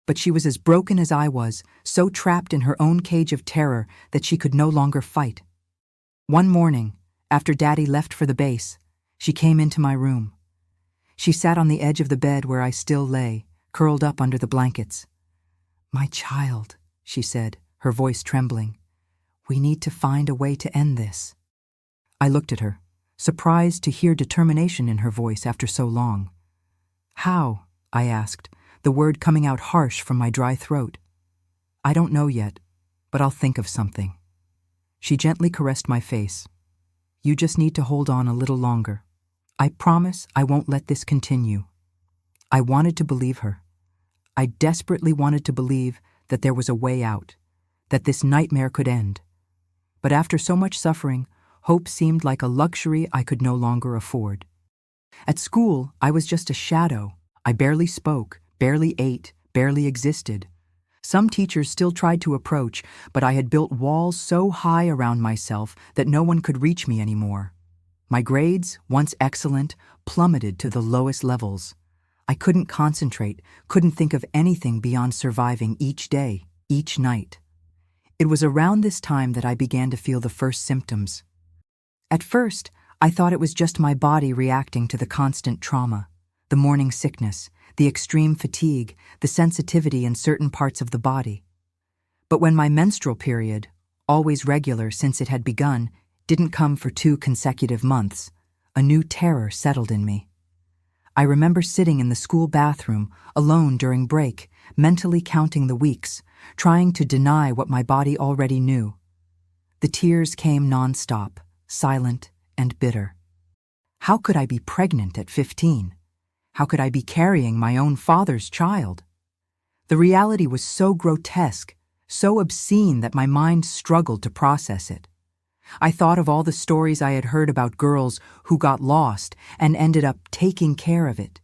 But she was as broken as I was, so trapped in her own cage of terror that she could no longer fight. One morning, after Daddy left for the base, she came into my room. She sat on the edge of the bed where I still lay, curled up under the blankets. "My child," she said, her voice trembling, "we need to find a way to end this." I looked at her, surprised to hear determination in her voice after so long. "How?" I asked, the word coming out harsh from my dry throat. "I don't know yet, but I'll think of something." She gently caressed my face. "You just need to hold on a little longer. I promise I won't let this continue." I wanted to believe her. I desperately wanted to believe that there was a way out, that this nightmare could end. But after so much suffering, hope seemed like a luxury I could no longer afford. At school, I was just a shadow. I barely spoke, barely ate, barely existed. Some teachers still tried to approach, but I had built walls so high around myself that no one could reach me anymore. My grades, once excellent, plummeted to the lowest levels. I couldn't concentrate, couldn't think of anything beyond surviving each day, each night. It was around this time that I began to feel the first symptoms. At first, I thought it was just my body reacting to the constant trauma, the morning sickness, the extreme fatigue, the sensitivity in certain parts of the body. But when my menstrual period, always regular since it had begun, didn't come for 2 consecutive months, a new terror settled in me. I remember sitting in the school bathroom, alone during break, mentally counting the weeks, trying to deny what my body already knew. The tears came nonstop, silent and bitter. How could I be pregnant at 15? How could I be carrying my own father's child? The reality was so grotesque, so obscene that my mind struggled to process it. I thought of all the stories I had heard about girls who got lost and ended up taking care of it.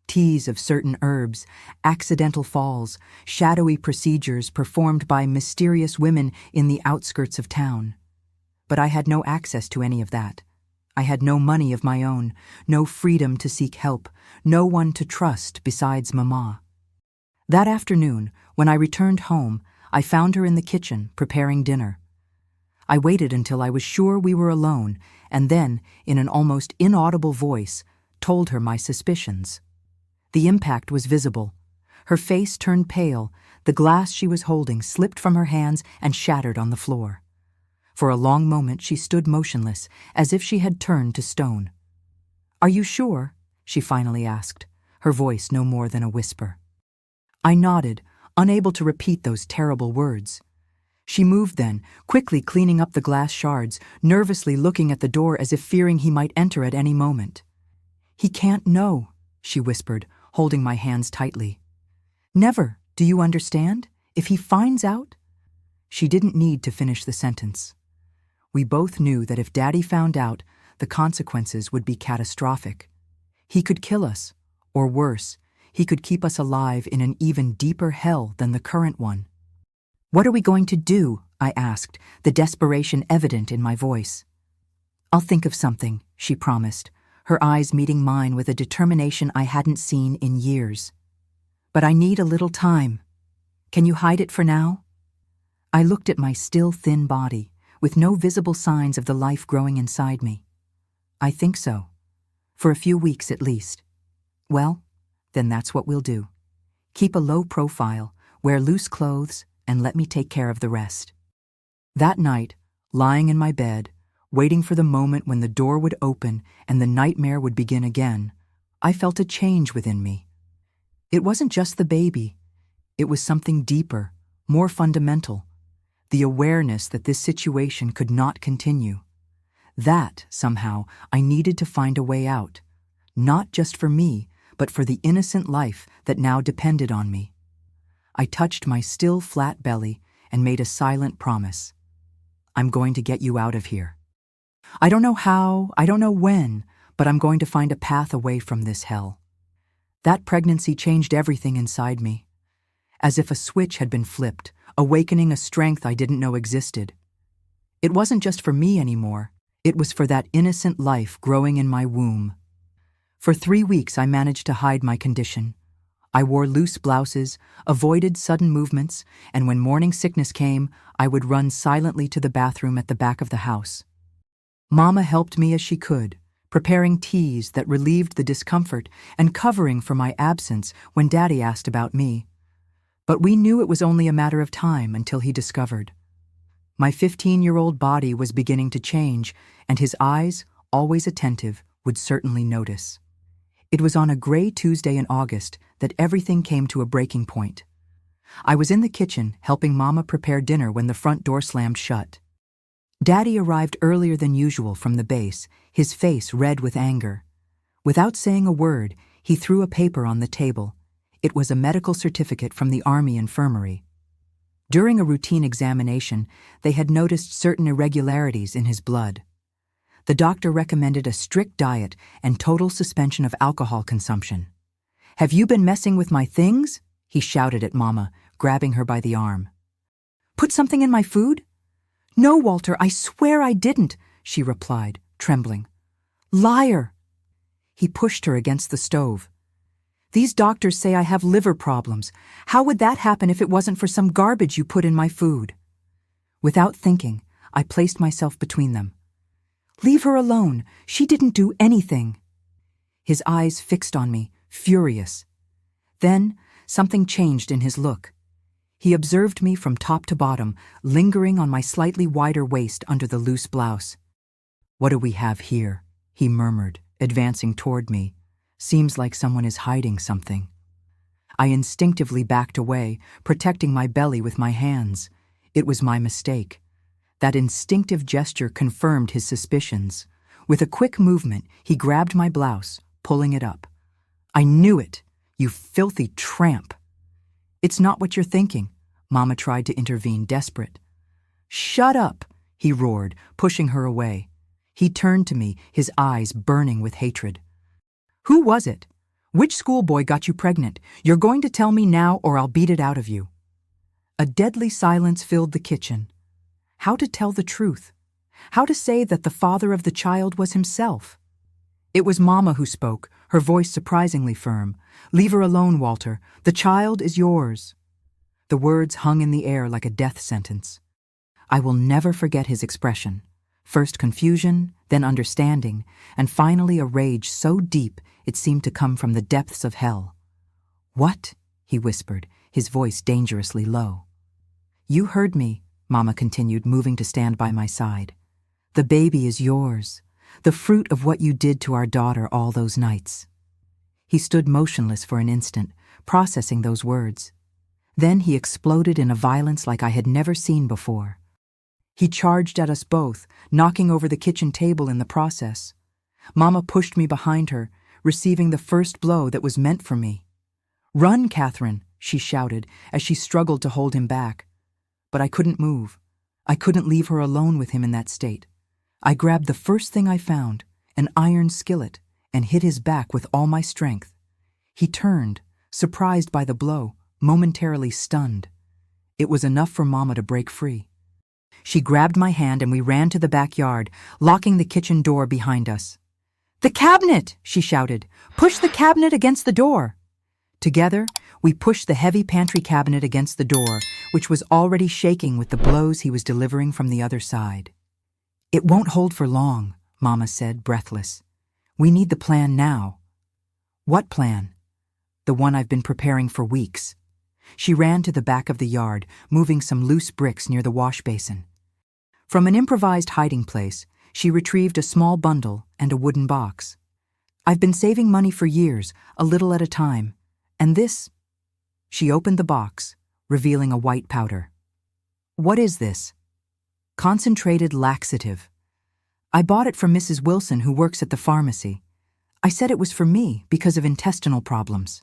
Teas of certain herbs, accidental falls, shadowy procedures performed by mysterious women in the outskirts of town. But I had no access to any of that. I had no money of my own, no freedom to seek help, no one to trust besides Mama. That afternoon, when I returned home, I found her in the kitchen preparing dinner. I waited until I was sure we were alone, and then, in an almost inaudible voice, told her my suspicions. The impact was visible. Her face turned pale, the glass she was holding slipped from her hands and shattered on the floor. For a long moment she stood motionless, as if she had turned to stone. "Are you sure?" she finally asked, her voice no more than a whisper. I nodded, unable to repeat those terrible words. She moved then, quickly cleaning up the glass shards, nervously looking at the door as if fearing he might enter at any moment. "He can't know," she whispered, holding my hands tightly. "Never, do you understand? If he finds out—" She didn't need to finish the sentence. We both knew that if Daddy found out, the consequences would be catastrophic. He could kill us, or worse, he could keep us alive in an even deeper hell than the current one. "What are we going to do?" I asked, the desperation evident in my voice. "I'll think of something," she promised, her eyes meeting mine with a determination I hadn't seen in years. "But I need a little time. Can you hide it for now?" I looked at my still thin body, with no visible signs of the life growing inside me. "I think so. For a few weeks at least." "Well, then that's what we'll do. Keep a low profile, wear loose clothes, and let me take care of the rest." That night, lying in my bed, waiting for the moment when the door would open and the nightmare would begin again, I felt a change within me. It wasn't just the baby. It was something deeper, more fundamental. The awareness that this situation could not continue. That, somehow, I needed to find a way out. Not just for me, but for the innocent life that now depended on me. I touched my still flat belly and made a silent promise. "I'm going to get you out of here. I don't know how, I don't know when, but I'm going to find a path away from this hell." That pregnancy changed everything inside me. As if a switch had been flipped, awakening a strength I didn't know existed. It wasn't just for me anymore. It was for that innocent life growing in my womb. For 3 weeks I managed to hide my condition. I wore loose blouses, avoided sudden movements, and when morning sickness came, I would run silently to the bathroom at the back of the house. Mama helped me as she could, preparing teas that relieved the discomfort and covering for my absence when Daddy asked about me. But we knew it was only a matter of time until he discovered. My 15-year-old body was beginning to change, and his eyes, always attentive, would certainly notice. It was on a gray Tuesday in August that everything came to a breaking point. I was in the kitchen helping Mama prepare dinner when the front door slammed shut. Daddy arrived earlier than usual from the base, his face red with anger. Without saying a word, he threw a paper on the table. It was a medical certificate from the Army infirmary. During a routine examination, they had noticed certain irregularities in his blood. The doctor recommended a strict diet and total suspension of alcohol consumption. "Have you been messing with my things?" he shouted at Mama, grabbing her by the arm. "Put something in my food?" "No, Walter, I swear I didn't," she replied, trembling. "Liar!" He pushed her against the stove. "These doctors say I have liver problems. How would that happen if it wasn't for some garbage you put in my food?" Without thinking, I placed myself between them. "Leave her alone. She didn't do anything." His eyes fixed on me, furious. Then, something changed in his look. He observed me from top to bottom, lingering on my slightly wider waist under the loose blouse. "What do we have here?" he murmured, advancing toward me. "Seems like someone is hiding something." I instinctively backed away, protecting my belly with my hands. It was my mistake. That instinctive gesture confirmed his suspicions. With a quick movement, he grabbed my blouse, pulling it up. "I knew it, you filthy tramp." "It's not what you're thinking," Mama tried to intervene, desperate. "Shut up," he roared, pushing her away. He turned to me, his eyes burning with hatred. "Who was it? Which schoolboy got you pregnant? You're going to tell me now or I'll beat it out of you." A deadly silence filled the kitchen. How to tell the truth? How to say that the father of the child was himself? It was Mama who spoke, her voice surprisingly firm. "Leave her alone, Walter. The child is yours." The words hung in the air like a death sentence. I will never forget his expression. First confusion, then understanding, and finally a rage so deep it seemed to come from the depths of hell. "What?" he whispered, his voice dangerously low. "You heard me," Mama continued, moving to stand by my side. "The baby is yours, the fruit of what you did to our daughter all those nights." He stood motionless for an instant, processing those words. Then he exploded in a violence like I had never seen before. He charged at us both, knocking over the kitchen table in the process. Mama pushed me behind her, receiving the first blow that was meant for me. "Run, Catherine," she shouted as she struggled to hold him back. But I couldn't move. I couldn't leave her alone with him in that state. I grabbed the first thing I found, an iron skillet, and hit his back with all my strength. He turned, surprised by the blow, momentarily stunned. It was enough for Mama to break free. She grabbed my hand and we ran to the backyard, locking the kitchen door behind us. "The cabinet!" she shouted. "Push the cabinet against the door!" Together, we pushed the heavy pantry cabinet against the door, which was already shaking with the blows he was delivering from the other side. "It won't hold for long," Mama said, breathless. "We need the plan now." "What plan?" "The one I've been preparing for weeks." She ran to the back of the yard, moving some loose bricks near the wash basin. From an improvised hiding place, she retrieved a small bundle and a wooden box. "I've been saving money for years, a little at a time, and this—" She opened the box, revealing a white powder. "What is this?" "Concentrated laxative. I bought it from Mrs. Wilson, who works at the pharmacy. I said it was for me because of intestinal problems."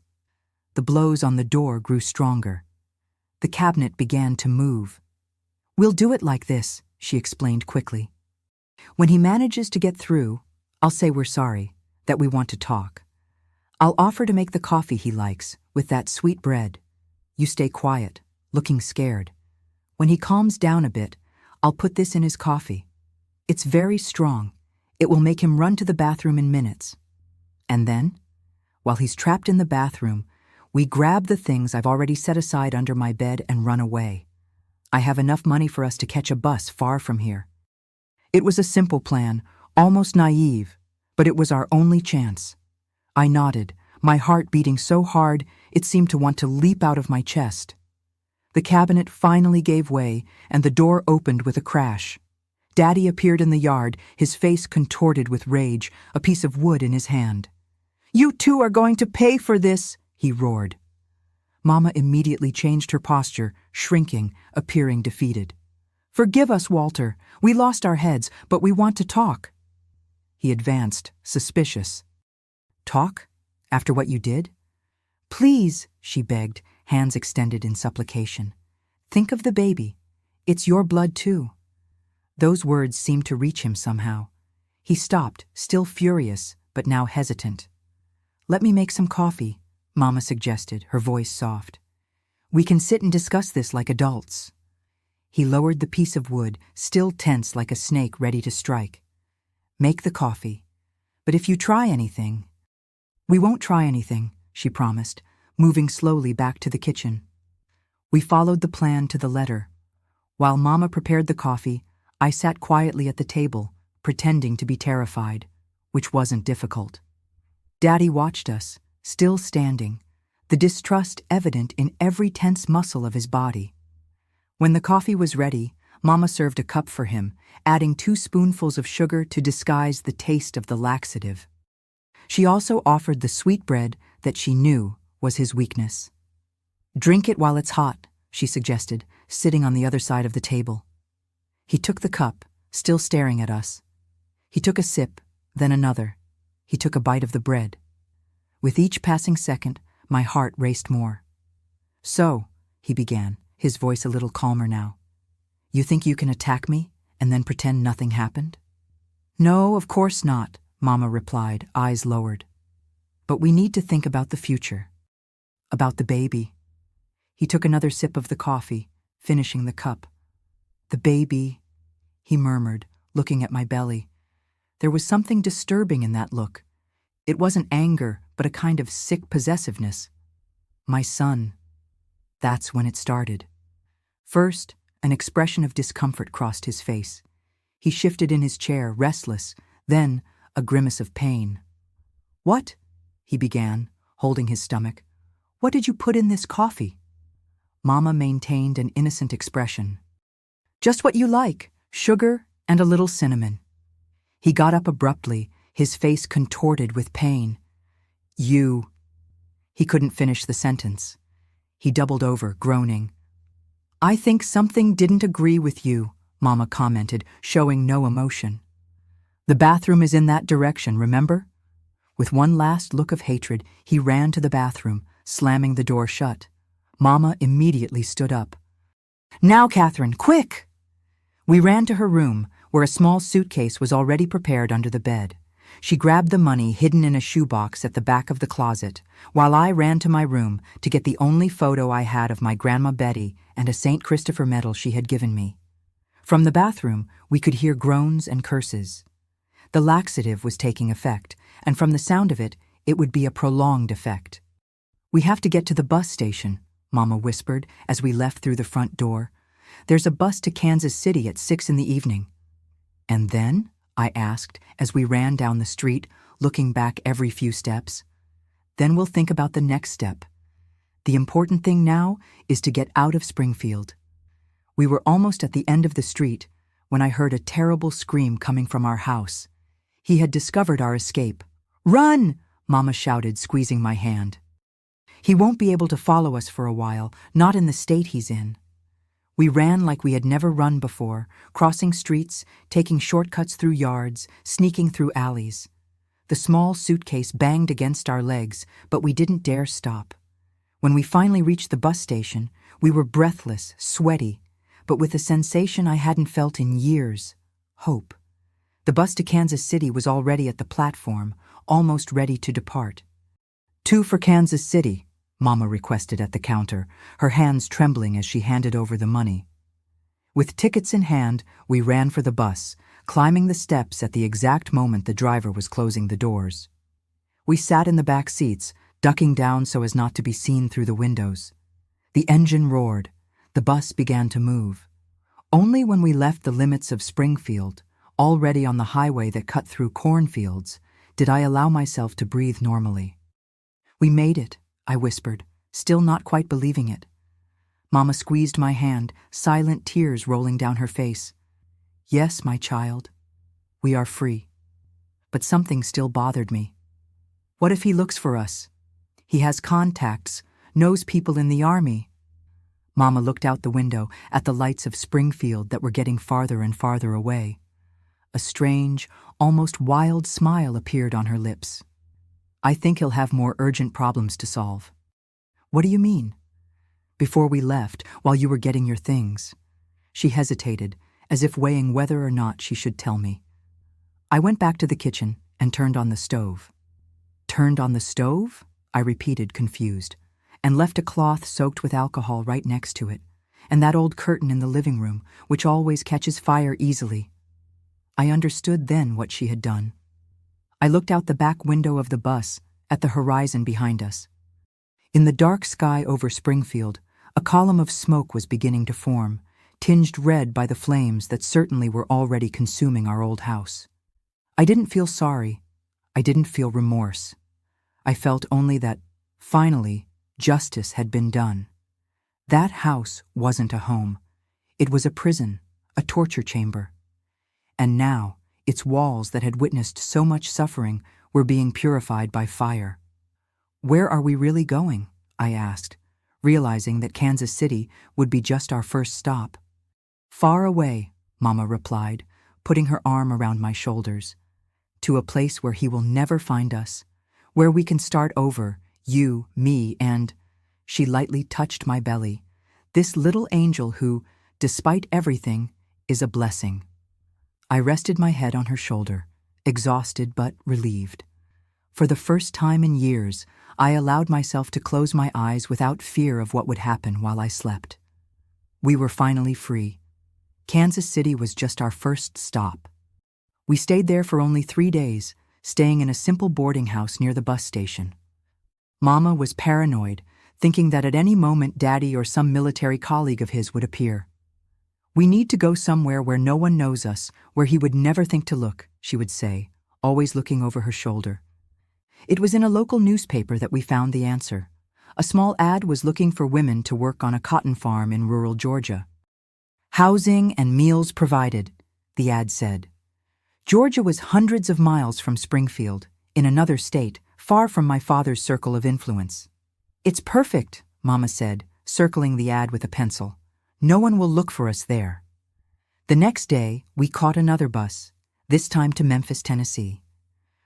The blows on the door grew stronger. The cabinet began to move. "We'll do it like this," she explained quickly. "When he manages to get through, I'll say we're sorry, that we want to talk. I'll offer to make the coffee he likes, with that sweet bread. You stay quiet, looking scared. When he calms down a bit, I'll put this in his coffee. It's very strong. It will make him run to the bathroom in minutes. And then, while he's trapped in the bathroom, we grab the things I've already set aside under my bed and run away. I have enough money for us to catch a bus far from here." It was a simple plan, almost naive, but it was our only chance. I nodded, my heart beating so hard it seemed to want to leap out of my chest. The cabinet finally gave way, and the door opened with a crash. Daddy appeared in the yard, his face contorted with rage, a piece of wood in his hand. "You two are going to pay for this," he roared. Mama immediately changed her posture, shrinking, appearing defeated. "Forgive us, Walter. We lost our heads, but we want to talk." He advanced, suspicious. "Talk? After what you did?" "Please," she begged, hands extended in supplication. "Think of the baby. It's your blood too." Those words seemed to reach him somehow. He stopped, still furious, but now hesitant. "Let me make some coffee," Mama suggested, her voice soft. "We can sit and discuss this like adults." He lowered the piece of wood, still tense like a snake ready to strike. "Make the coffee. But if you try anything—" "We won't try anything," she promised, moving slowly back to the kitchen. We followed the plan to the letter. While Mama prepared the coffee, I sat quietly at the table, pretending to be terrified, which wasn't difficult. Daddy watched us, still standing, the distrust evident in every tense muscle of his body. When the coffee was ready, Mama served a cup for him, adding 2 spoonfuls of sugar to disguise the taste of the laxative. She also offered the sweet bread that she knew was his weakness. "Drink it while it's hot," she suggested, sitting on the other side of the table. He took the cup, still staring at us. He took a sip, then another. He took a bite of the bread. With each passing second, my heart raced more. "So," he began, his voice a little calmer now, "you think you can attack me and then pretend nothing happened?" "No, of course not," Mama replied, eyes lowered. "But we need to think about the future. About the baby." He took another sip of the coffee, finishing the cup. "The baby," he murmured, looking at my belly. There was something disturbing in that look. It wasn't anger, but a kind of sick possessiveness. "My son." That's when it started. First, an expression of discomfort crossed his face. He shifted in his chair, restless, then a grimace of pain. "What?" he began, holding his stomach. "What did you put in this coffee?" Mama maintained an innocent expression. "Just what you like, sugar and a little cinnamon." He got up abruptly, his face contorted with pain. "You—" He couldn't finish the sentence. He doubled over, groaning. I think something didn't agree with you, Mama commented, showing no emotion. The bathroom is in that direction, remember? With one last look of hatred, he ran to the bathroom, slamming the door shut. Mama immediately stood up. Now, Catherine, quick! We ran to her room, where a small suitcase was already prepared under the bed. She grabbed the money hidden in a shoebox at the back of the closet, while I ran to my room to get the only photo I had of my Grandma Betty and a St. Christopher medal she had given me. From the bathroom, we could hear groans and curses. The laxative was taking effect, and from the sound of it, it would be a prolonged effect. We have to get to the bus station, Mama whispered as we left through the front door. There's a bus to Kansas City at 6 in the evening. And then? I asked as we ran down the street, looking back every few steps. Then we'll think about the next step. The important thing now is to get out of Springfield. We were almost at the end of the street when I heard a terrible scream coming from our house. He had discovered our escape. Run! Mama shouted, squeezing my hand. He won't be able to follow us for a while, not in the state he's in. We ran like we had never run before, crossing streets, taking shortcuts through yards, sneaking through alleys. The small suitcase banged against our legs, but we didn't dare stop. When we finally reached the bus station, we were breathless, sweaty, but with a sensation I hadn't felt in years: hope. The bus to Kansas City was already at the platform, almost ready to depart. 2 for Kansas City, Mama requested at the counter, her hands trembling as she handed over the money. With tickets in hand, we ran for the bus, climbing the steps at the exact moment the driver was closing the doors. We sat in the back seats, ducking down so as not to be seen through the windows. The engine roared. The bus began to move. Only when we left the limits of Springfield, already on the highway that cut through cornfields, did I allow myself to breathe normally. We made it, I whispered, still not quite believing it. Mama squeezed my hand, silent tears rolling down her face. Yes, my child, we are free. But something still bothered me. What if he looks for us? He has contacts, knows people in the army. Mama looked out the window at the lights of Springfield that were getting farther and farther away. A strange, almost wild smile appeared on her lips. I think he'll have more urgent problems to solve. What do you mean? Before we left, while you were getting your things. She hesitated, as if weighing whether or not she should tell me. I went back to the kitchen and turned on the stove. Turned on the stove? I repeated, confused, and left a cloth soaked with alcohol right next to it, and that old curtain in the living room, which always catches fire easily. I understood then what she had done. I looked out the back window of the bus, at the horizon behind us. In the dark sky over Springfield, a column of smoke was beginning to form, tinged red by the flames that certainly were already consuming our old house. I didn't feel sorry. I didn't feel remorse. I felt only that, finally, justice had been done. That house wasn't a home. It was a prison, a torture chamber. And now, its walls that had witnessed so much suffering were being purified by fire. Where are we really going? I asked, realizing that Kansas City would be just our first stop. Far away, Mama replied, putting her arm around my shoulders. To a place where he will never find us, where we can start over, you, me, and... She lightly touched my belly. This little angel who, despite everything, is a blessing. I rested my head on her shoulder, exhausted but relieved. For the first time in years, I allowed myself to close my eyes without fear of what would happen while I slept. We were finally free. Kansas City was just our first stop. We stayed there for only 3 days, staying in a simple boarding house near the bus station. Mama was paranoid, thinking that at any moment Daddy or some military colleague of his would appear. We need to go somewhere where no one knows us, where he would never think to look, she would say, always looking over her shoulder. It was in a local newspaper that we found the answer. A small ad was looking for women to work on a cotton farm in rural Georgia. Housing and meals provided, the ad said. Georgia was hundreds of miles from Springfield, in another state, far from my father's circle of influence. It's perfect, Mama said, circling the ad with a pencil. "No one will look for us there." The next day, we caught another bus, this time to Memphis, Tennessee.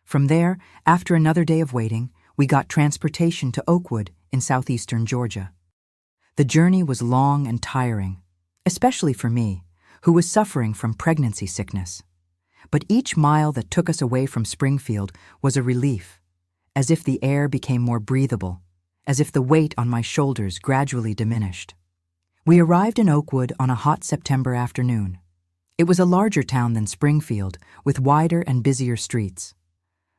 From there, after another day of waiting, we got transportation to Oakwood in southeastern Georgia. The journey was long and tiring, especially for me, who was suffering from pregnancy sickness. But each mile that took us away from Springfield was a relief, as if the air became more breathable, as if the weight on my shoulders gradually diminished. We arrived in Oakwood on a hot September afternoon. It was a larger town than Springfield, with wider and busier streets.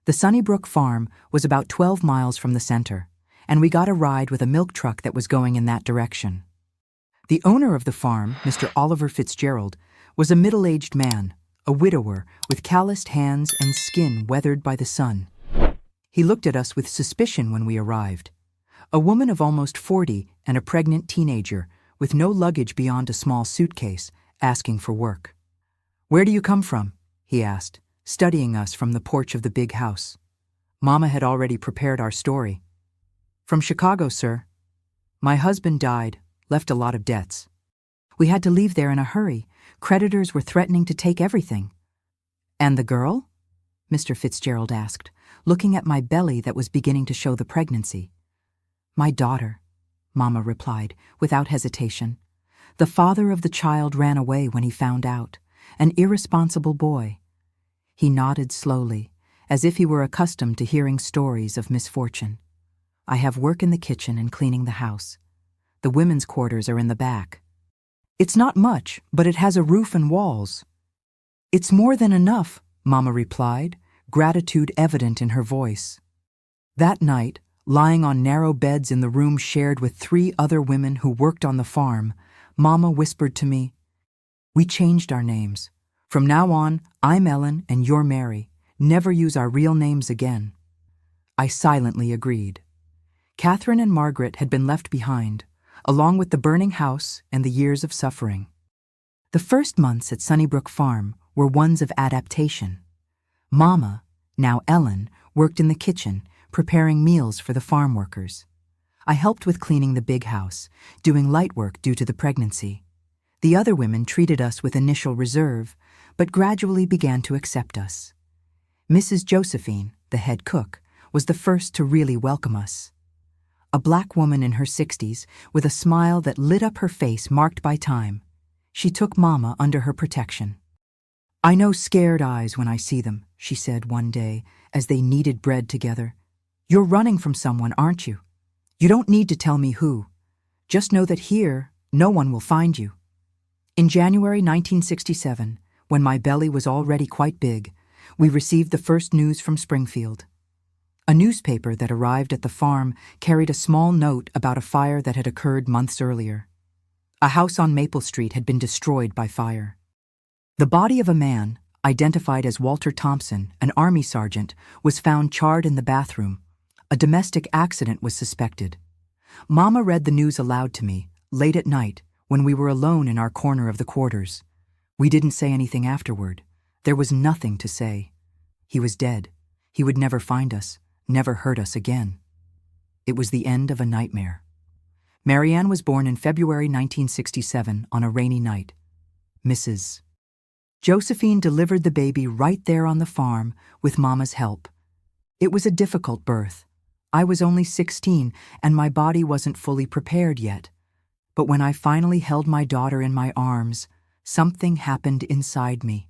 The Sunnybrook farm was about 12 miles from the center, and we got a ride with a milk truck that was going in that direction. The owner of the farm, Mr. Oliver Fitzgerald, was a middle-aged man, a widower with calloused hands and skin weathered by the sun. He looked at us with suspicion when we arrived. A woman of almost 40 and a pregnant teenager, with no luggage beyond a small suitcase, asking for work. "Where do you come from?" he asked, studying us from the porch of the big house. Mama had already prepared our story. "From Chicago, sir. My husband died, left a lot of debts. We had to leave there in a hurry. Creditors were threatening to take everything." "And the girl?" Mr. Fitzgerald asked, looking at my belly that was beginning to show the pregnancy. "My daughter," Mama replied, without hesitation. "The father of the child ran away when he found out, an irresponsible boy." He nodded slowly, as if he were accustomed to hearing stories of misfortune. "I have work in the kitchen and cleaning the house. The women's quarters are in the back. It's not much, but it has a roof and walls." "It's more than enough," Mama replied, gratitude evident in her voice. That night, lying on narrow beds in the room shared with 3 other women who worked on the farm, Mama whispered to me, "We changed our names. From now on, I'm Ellen and you're Mary. Never use our real names again." I silently agreed. Catherine and Margaret had been left behind, along with the burning house and the years of suffering. The first months at Sunnybrook Farm were ones of adaptation. Mama, now Ellen, worked in the kitchen, preparing meals for the farm workers. I helped with cleaning the big house, doing light work due to the pregnancy. The other women treated us with initial reserve, but gradually began to accept us. Mrs. Josephine, the head cook, was the first to really welcome us. A black woman in her 60s, with a smile that lit up her face marked by time. She took Mama under her protection. "I know scared eyes when I see them," she said one day as they kneaded bread together. "You're running from someone, aren't you? You don't need to tell me who. Just know that here, no one will find you." In January 1967, when my belly was already quite big, we received the first news from Springfield. A newspaper that arrived at the farm carried a small note about a fire that had occurred months earlier. A house on Maple Street had been destroyed by fire. The body of a man, identified as Walter Thompson, an Army sergeant, was found charred in the bathroom. A domestic accident was suspected. Mama read the news aloud to me, late at night, when we were alone in our corner of the quarters. We didn't say anything afterward. There was nothing to say. He was dead. He would never find us, never hurt us again. It was the end of a nightmare. Marianne was born in February 1967 on a rainy night. Mrs. Josephine delivered the baby right there on the farm with Mama's help. It was a difficult birth. I was only 16 and my body wasn't fully prepared yet. But when I finally held my daughter in my arms, something happened inside me.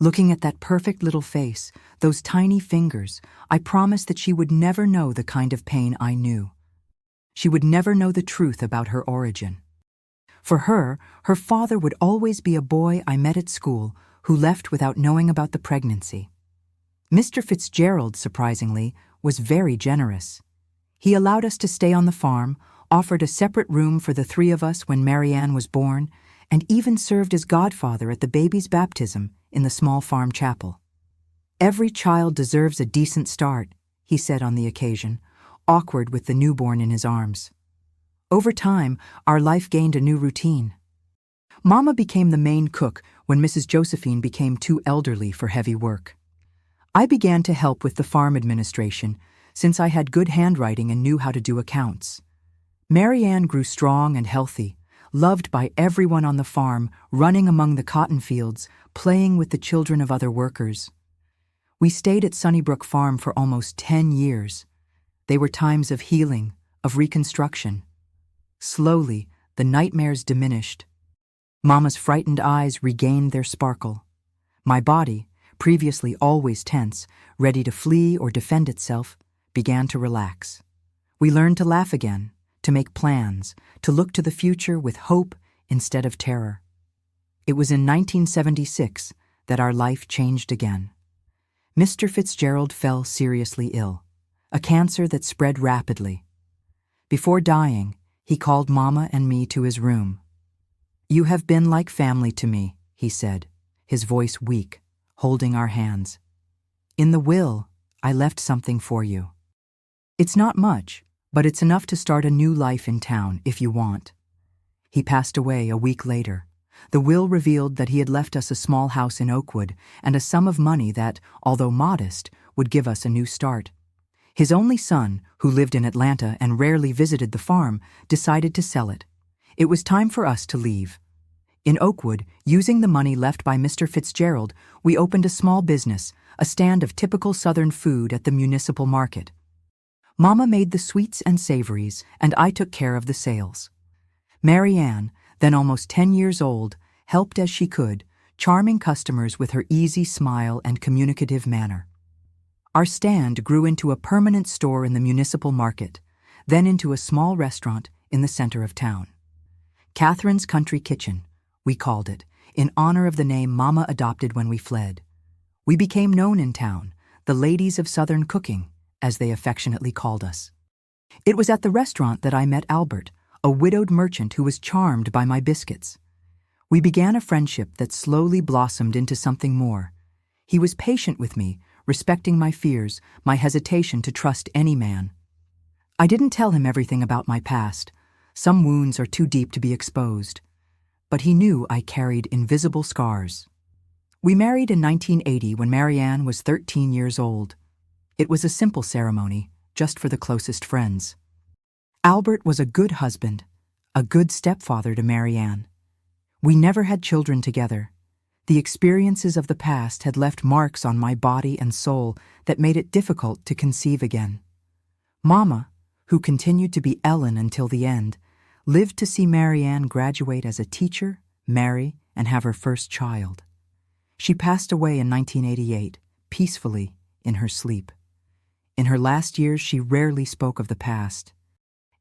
Looking at that perfect little face, those tiny fingers, I promised that she would never know the kind of pain I knew. She would never know the truth about her origin. For her father would always be a boy I met at school who left without knowing about the pregnancy. Mr. Fitzgerald, surprisingly, was very generous. He allowed us to stay on the farm, offered a separate room for the 3 of us when Marianne was born, and even served as godfather at the baby's baptism in the small farm chapel. "Every child deserves a decent start," he said on the occasion, awkward with the newborn in his arms. Over time, our life gained a new routine. Mama became the main cook when Mrs. Josephine became too elderly for heavy work. I began to help with the farm administration since I had good handwriting and knew how to do accounts. Mary Ann grew strong and healthy, loved by everyone on the farm, running among the cotton fields, playing with the children of other workers. We stayed at Sunnybrook Farm for almost 10 years. They were times of healing, of reconstruction. Slowly, the nightmares diminished. Mama's frightened eyes regained their sparkle. My body, previously always tense, ready to flee or defend itself, began to relax. We learned to laugh again, to make plans, to look to the future with hope instead of terror. It was in 1976 that our life changed again. Mr. Fitzgerald fell seriously ill, a cancer that spread rapidly. Before dying, he called Mama and me to his room. "You have been like family to me," he said, his voice weak, holding our hands. "In the will, I left something for you. It's not much, but it's enough to start a new life in town if you want." He passed away a week later. The will revealed that he had left us a small house in Oakwood and a sum of money that, although modest, would give us a new start. His only son, who lived in Atlanta and rarely visited the farm, decided to sell it. It was time for us to leave. In Oakwood, using the money left by Mr. Fitzgerald, we opened a small business, a stand of typical Southern food at the municipal market. Mama made the sweets and savories, and I took care of the sales. Mary Ann, then almost 10 years old, helped as she could, charming customers with her easy smile and communicative manner. Our stand grew into a permanent store in the municipal market, then into a small restaurant in the center of town. Catherine's Country Kitchen, we called it, in honor of the name Mama adopted when we fled. We became known in town, the ladies of Southern cooking, as they affectionately called us. It was at the restaurant that I met Albert, a widowed merchant who was charmed by my biscuits. We began a friendship that slowly blossomed into something more. He was patient with me, respecting my fears, my hesitation to trust any man. I didn't tell him everything about my past. Some wounds are too deep to be exposed. But he knew I carried invisible scars. We married in 1980 when Mary Ann was 13 years old. It was a simple ceremony, just for the closest friends. Albert was a good husband, a good stepfather to Mary Ann. We never had children together. The experiences of the past had left marks on my body and soul that made it difficult to conceive again. Mama, who continued to be Ellen until the end, lived to see Mary Ann graduate as a teacher, marry, and have her first child. She passed away in 1988, peacefully, in her sleep. In her last years, she rarely spoke of the past.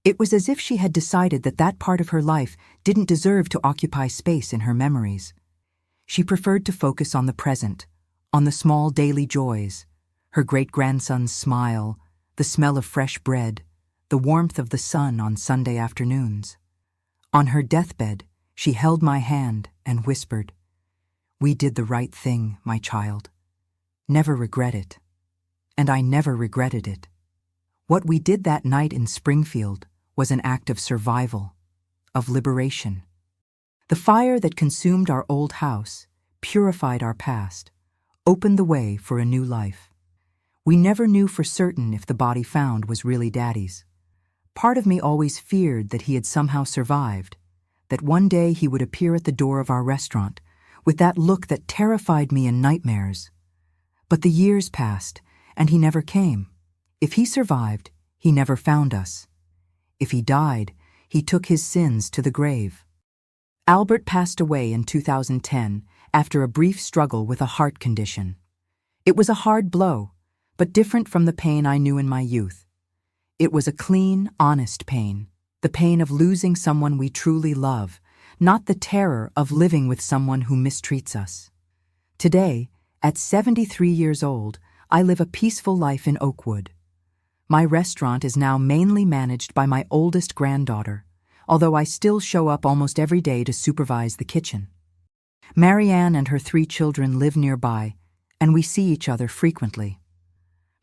It was as if she had decided that that part of her life didn't deserve to occupy space in her memories. She preferred to focus on the present, on the small daily joys, her great-grandson's smile, the smell of fresh bread, the warmth of the sun on Sunday afternoons. On her deathbed, she held my hand and whispered, "We did the right thing, my child. Never regret it." And I never regretted it. What we did that night in Springfield was an act of survival, of liberation. The fire that consumed our old house purified our past, opened the way for a new life. We never knew for certain if the body found was really Daddy's. Part of me always feared that he had somehow survived, that one day he would appear at the door of our restaurant with that look that terrified me in nightmares. But the years passed, and he never came. If he survived, he never found us. If he died, he took his sins to the grave. Albert passed away in 2010 after a brief struggle with a heart condition. It was a hard blow, but different from the pain I knew in my youth. It was a clean, honest pain, the pain of losing someone we truly love, not the terror of living with someone who mistreats us. Today, at 73 years old, I live a peaceful life in Oakwood. My restaurant is now mainly managed by my oldest granddaughter, although I still show up almost every day to supervise the kitchen. Mary Ann and her 3 children live nearby, and we see each other frequently.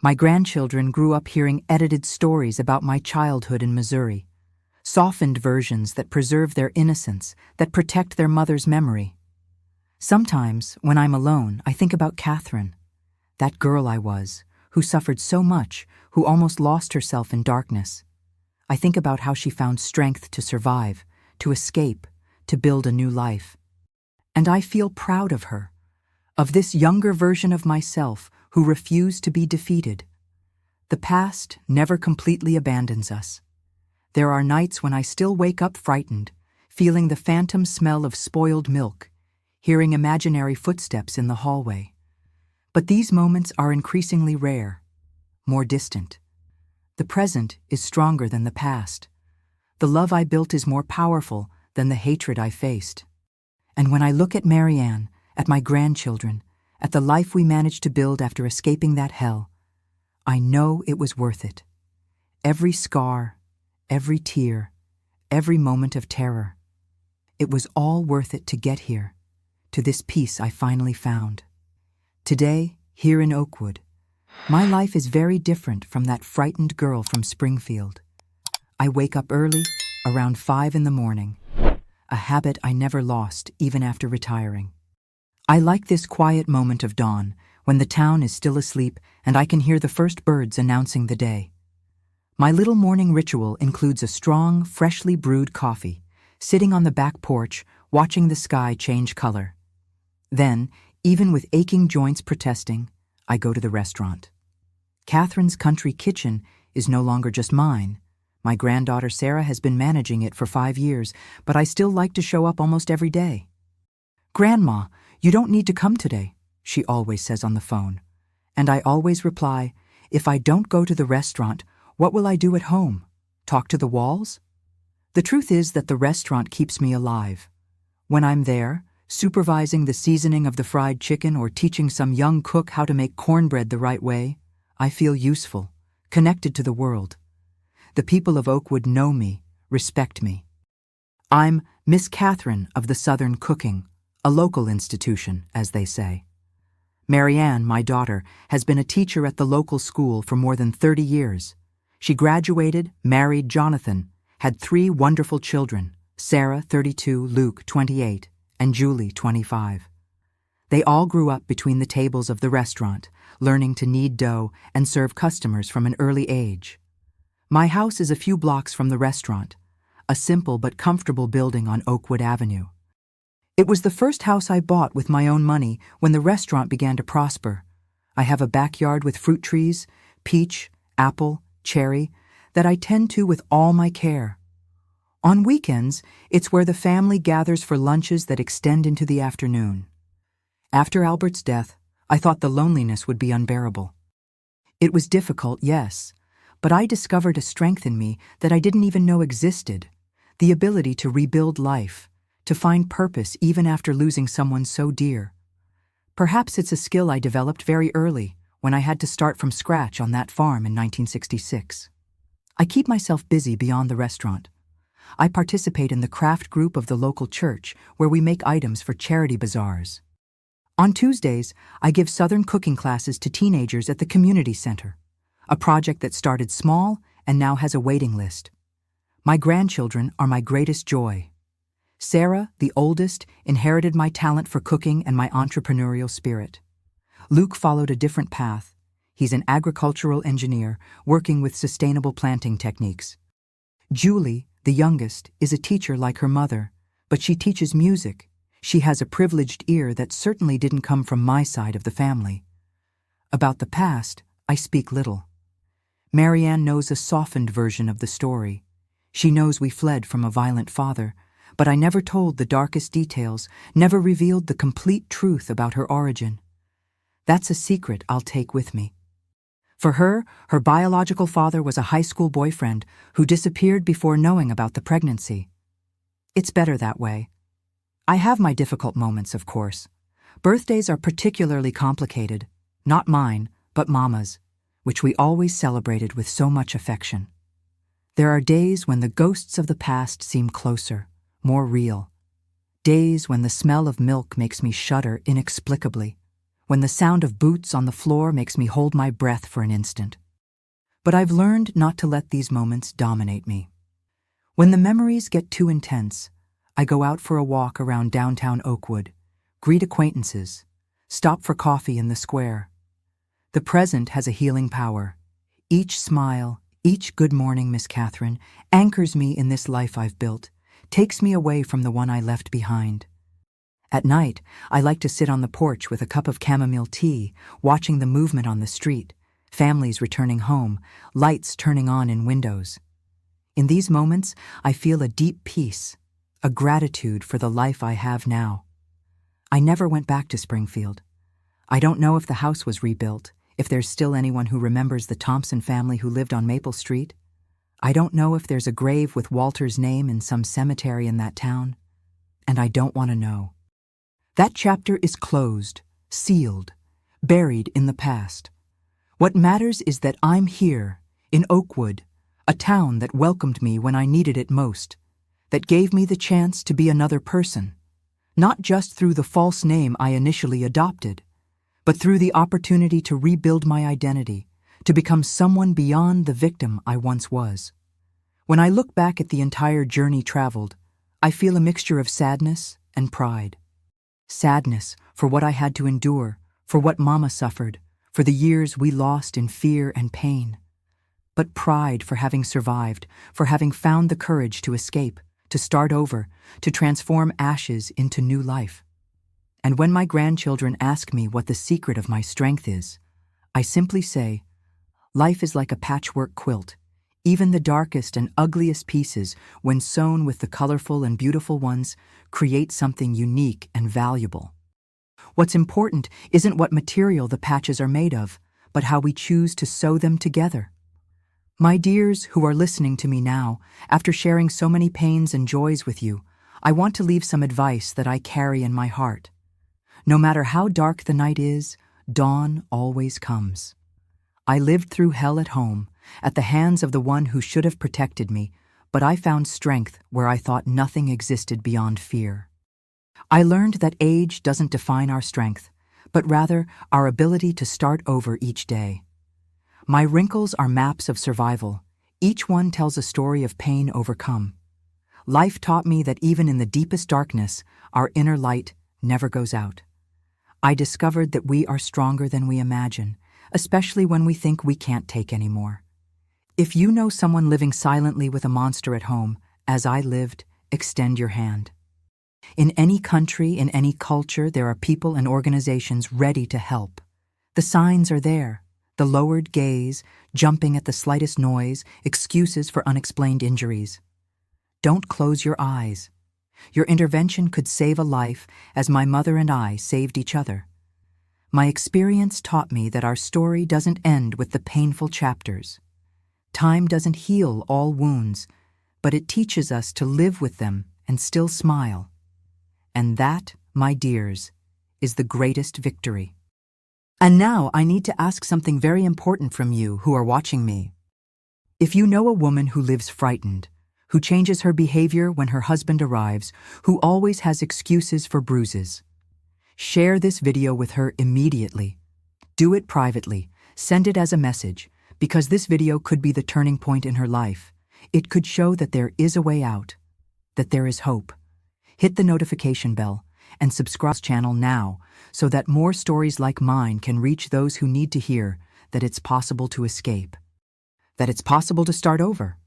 My grandchildren grew up hearing edited stories about my childhood in Missouri, softened versions that preserve their innocence, that protect their mother's memory. Sometimes, when I'm alone, I think about Catherine, that girl I was, who suffered so much, who almost lost herself in darkness. I think about how she found strength to survive, to escape, to build a new life. And I feel proud of her, of this younger version of myself who refused to be defeated. The past never completely abandons us. There are nights when I still wake up frightened, feeling the phantom smell of spoiled milk, hearing imaginary footsteps in the hallway. But these moments are increasingly rare, more distant. The present is stronger than the past. The love I built is more powerful than the hatred I faced. And when I look at Marianne, at my grandchildren, at the life we managed to build after escaping that hell, I know it was worth it. Every scar, every tear, every moment of terror. It was all worth it to get here, to this peace I finally found. Today, here in Oakwood, my life is very different from that frightened girl from Springfield. I wake up early, around 5 in the morning, a habit I never lost even after retiring. I like this quiet moment of dawn, when the town is still asleep and I can hear the first birds announcing the day. My little morning ritual includes a strong, freshly brewed coffee, sitting on the back porch, watching the sky change color. Then, even with aching joints protesting, I go to the restaurant. Catherine's country kitchen is no longer just mine. My granddaughter Sarah has been managing it for 5 years, but I still like to show up almost every day. "Grandma, you don't need to come today," she always says on the phone. And I always reply, "If I don't go to the restaurant, what will I do at home? Talk to the walls?" The truth is that the restaurant keeps me alive. When I'm there, supervising the seasoning of the fried chicken or teaching some young cook how to make cornbread the right way, I feel useful, connected to the world. The people of Oakwood know me, respect me. I'm Miss Catherine of the Southern Cooking, a local institution, as they say. Marianne, my daughter, has been a teacher at the local school for more than 30 years. She graduated, married Jonathan, had 3 wonderful children, Sarah, 32, Luke, 28, and Julie, 25. They all grew up between the tables of the restaurant, learning to knead dough and serve customers from an early age. My house is a few blocks from the restaurant, a simple but comfortable building on Oakwood Avenue. It was the first house I bought with my own money when the restaurant began to prosper. I have a backyard with fruit trees, peach, apple, cherry, that I tend to with all my care. On weekends, it's where the family gathers for lunches that extend into the afternoon. After Albert's death, I thought the loneliness would be unbearable. It was difficult, yes, but I discovered a strength in me that I didn't even know existed, the ability to rebuild life, to find purpose even after losing someone so dear. Perhaps it's a skill I developed very early, when I had to start from scratch on that farm in 1966. I keep myself busy beyond the restaurant. I participate in the craft group of the local church, where we make items for charity bazaars. On Tuesdays, I give Southern cooking classes to teenagers at the community center, a project that started small and now has a waiting list. My grandchildren are my greatest joy. Sarah, the oldest, inherited my talent for cooking and my entrepreneurial spirit. Luke followed a different path. He's an agricultural engineer working with sustainable planting techniques. Julie, the youngest, is a teacher like her mother, but she teaches music. She has a privileged ear that certainly didn't come from my side of the family. About the past, I speak little. Marianne knows a softened version of the story. She knows we fled from a violent father, but I never told the darkest details, never revealed the complete truth about her origin. That's a secret I'll take with me. For her, her biological father was a high school boyfriend who disappeared before knowing about the pregnancy. It's better that way. I have my difficult moments, of course. Birthdays are particularly complicated, not mine, but Mama's, which we always celebrated with so much affection. There are days when the ghosts of the past seem closer, more real. Days when the smell of milk makes me shudder inexplicably, when the sound of boots on the floor makes me hold my breath for an instant. But I've learned not to let these moments dominate me. When the memories get too intense, I go out for a walk around downtown Oakwood, greet acquaintances, stop for coffee in the square. The present has a healing power. Each smile, Each good morning, Miss Catherine, anchors me in this life I've built, takes me away from the one I left behind. At night, I like to sit on the porch with a cup of chamomile tea, watching the movement on the street, families returning home, lights turning on in windows. In these moments, I feel a deep peace, a gratitude for the life I have now. I never went back to Springfield. I don't know if the house was rebuilt, if there's still anyone who remembers the Thompson family who lived on Maple Street. I don't know if there's a grave with Walter's name in some cemetery in that town. And I don't want to know. That chapter is closed, sealed, buried in the past. What matters is that I'm here, in Oakwood, a town that welcomed me when I needed it most, that gave me the chance to be another person, not just through the false name I initially adopted, but through the opportunity to rebuild my identity, to become someone beyond the victim I once was. When I look back at the entire journey traveled, I feel a mixture of sadness and pride. Sadness for what I had to endure, for what Mama suffered, for the years we lost in fear and pain. But pride for having survived, for having found the courage to escape, to start over, to transform ashes into new life. And when my grandchildren ask me what the secret of my strength is, I simply say, life is like a patchwork quilt. Even the darkest and ugliest pieces, when sewn with the colorful and beautiful ones, create something unique and valuable. What's important isn't what material the patches are made of, but how we choose to sew them together. My dears who are listening to me now, after sharing so many pains and joys with you, I want to leave some advice that I carry in my heart. No matter how dark the night is, dawn always comes. I lived through hell at home, at the hands of the one who should have protected me, but I found strength where I thought nothing existed beyond fear. I learned that age doesn't define our strength, but rather our ability to start over each day. My wrinkles are maps of survival. Each one tells a story of pain overcome. Life taught me that even in the deepest darkness, our inner light never goes out. I discovered that we are stronger than we imagine, especially when we think we can't take any more. If you know someone living silently with a monster at home, as I lived, extend your hand. In any country, in any culture, there are people and organizations ready to help. The signs are there. The lowered gaze, jumping at the slightest noise, excuses for unexplained injuries. Don't close your eyes. Your intervention could save a life, as my mother and I saved each other. My experience taught me that our story doesn't end with the painful chapters. Time doesn't heal all wounds, but it teaches us to live with them and still smile. And that, my dears, is the greatest victory. And now I need to ask something very important from you who are watching me. If you know a woman who lives frightened, who changes her behavior when her husband arrives, who always has excuses for bruises, share this video with her immediately. Do it privately. Send it as a message, because this video could be the turning point in her life. It could show that there is a way out, that there is hope. Hit the notification bell and subscribe to the channel now so that more stories like mine can reach those who need to hear that it's possible to escape, that it's possible to start over.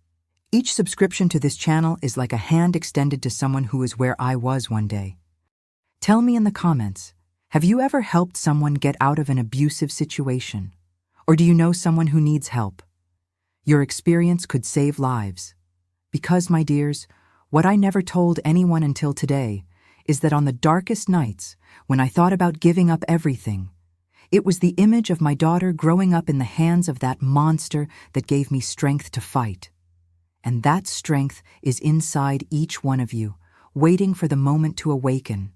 Each subscription to this channel is like a hand extended to someone who is where I was one day. Tell me in the comments, have you ever helped someone get out of an abusive situation? Or do you know someone who needs help? Your experience could save lives. Because, my dears, what I never told anyone until today is that on the darkest nights, when I thought about giving up everything, it was the image of my daughter growing up in the hands of that monster that gave me strength to fight. And that strength is inside each one of you, waiting for the moment to awaken.